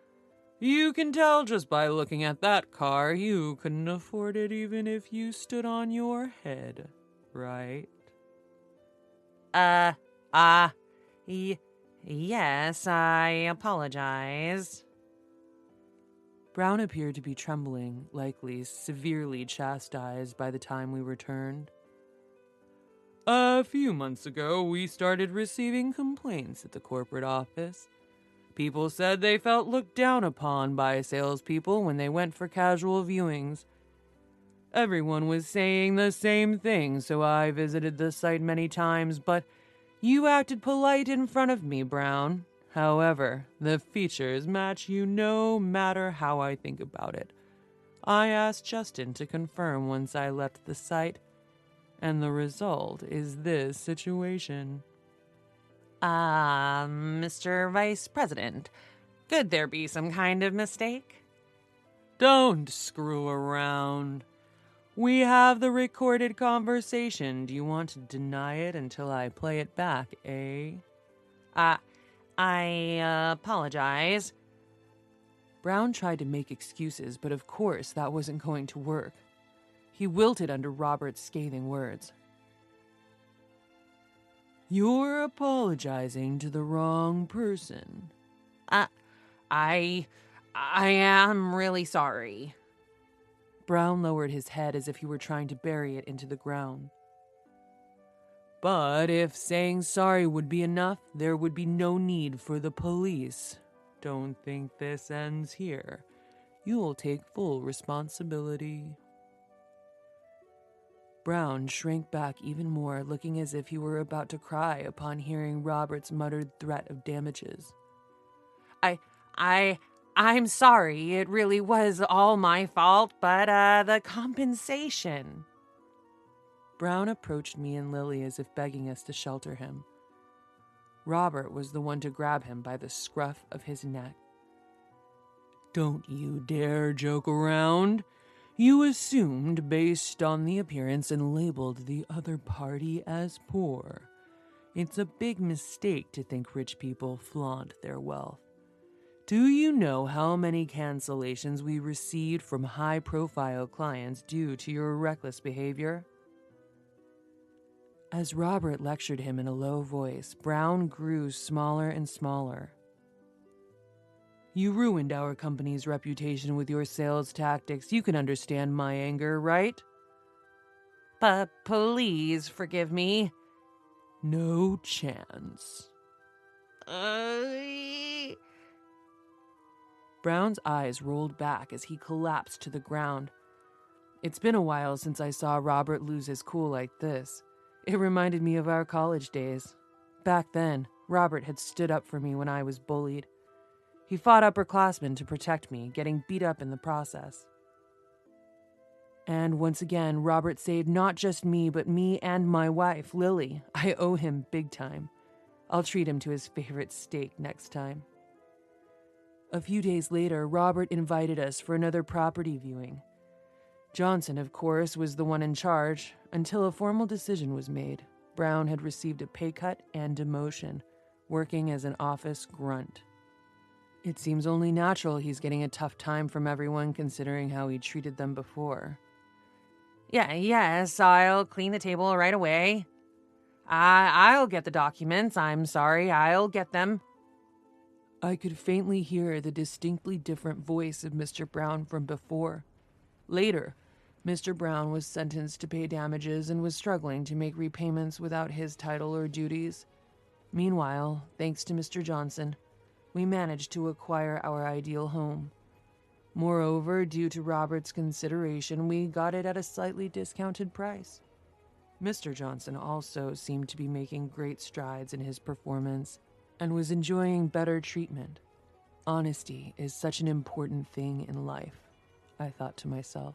you can tell just by looking at that car you couldn't afford it even if you stood on your head, right? Yes, I apologize. Brown appeared to be trembling, likely severely chastised by the time we returned. A few months ago, we started receiving complaints at the corporate office. People said they felt looked down upon by salespeople when they went for casual viewings. Everyone was saying the same thing, so I visited the site many times, but you acted polite in front of me, Brown. However, the features match you no matter how I think about it. I asked Justin to confirm once I left the site, and the result is this situation. Mr. Vice President, could there be some kind of mistake? Don't screw around. We have the recorded conversation. Do you want to deny it until I play it back, eh? I apologize. Brown tried to make excuses, but of course that wasn't going to work. He wilted under Robert's scathing words. You're apologizing to the wrong person. I am really sorry. Brown lowered his head as if he were trying to bury it into the ground. But if saying sorry would be enough, there would be no need for the police. Don't think this ends here. You'll take full responsibility. Brown shrank back even more, looking as if he were about to cry upon hearing Robert's muttered threat of damages. I'm sorry. It really was all my fault, but the compensation. Brown approached me and Lily as if begging us to shelter him. Robert was the one to grab him by the scruff of his neck. Don't you dare joke around. You assumed based on the appearance and labeled the other party as poor. It's a big mistake to think rich people flaunt their wealth. Do you know how many cancellations we received from high-profile clients due to your reckless behavior? As Robert lectured him in a low voice, Brown grew smaller and smaller. You ruined our company's reputation with your sales tactics. You can understand my anger, right? But please forgive me. No chance. Brown's eyes rolled back as he collapsed to the ground. It's been a while since I saw Robert lose his cool like this. It reminded me of our college days. Back then, Robert had stood up for me when I was bullied. He fought upperclassmen to protect me, getting beat up in the process. And once again, Robert saved not just me, but me and my wife, Lily. I owe him big time. I'll treat him to his favorite steak next time. A few days later, Robert invited us for another property viewing. Johnson, of course, was the one in charge until a formal decision was made. Brown had received a pay cut and demotion, working as an office grunt. It seems only natural he's getting a tough time from everyone considering how he treated them before. Yes, I'll clean the table right away. I'll get the documents. I'm sorry, I'll get them. I could faintly hear the distinctly different voice of Mr. Brown from before. Later, Mr. Brown was sentenced to pay damages and was struggling to make repayments without his title or duties. Meanwhile, thanks to Mr. Johnson, we managed to acquire our ideal home. Moreover, due to Robert's consideration, we got it at a slightly discounted price. Mr. Johnson also seemed to be making great strides in his performance and was enjoying better treatment. Honesty is such an important thing in life, I thought to myself.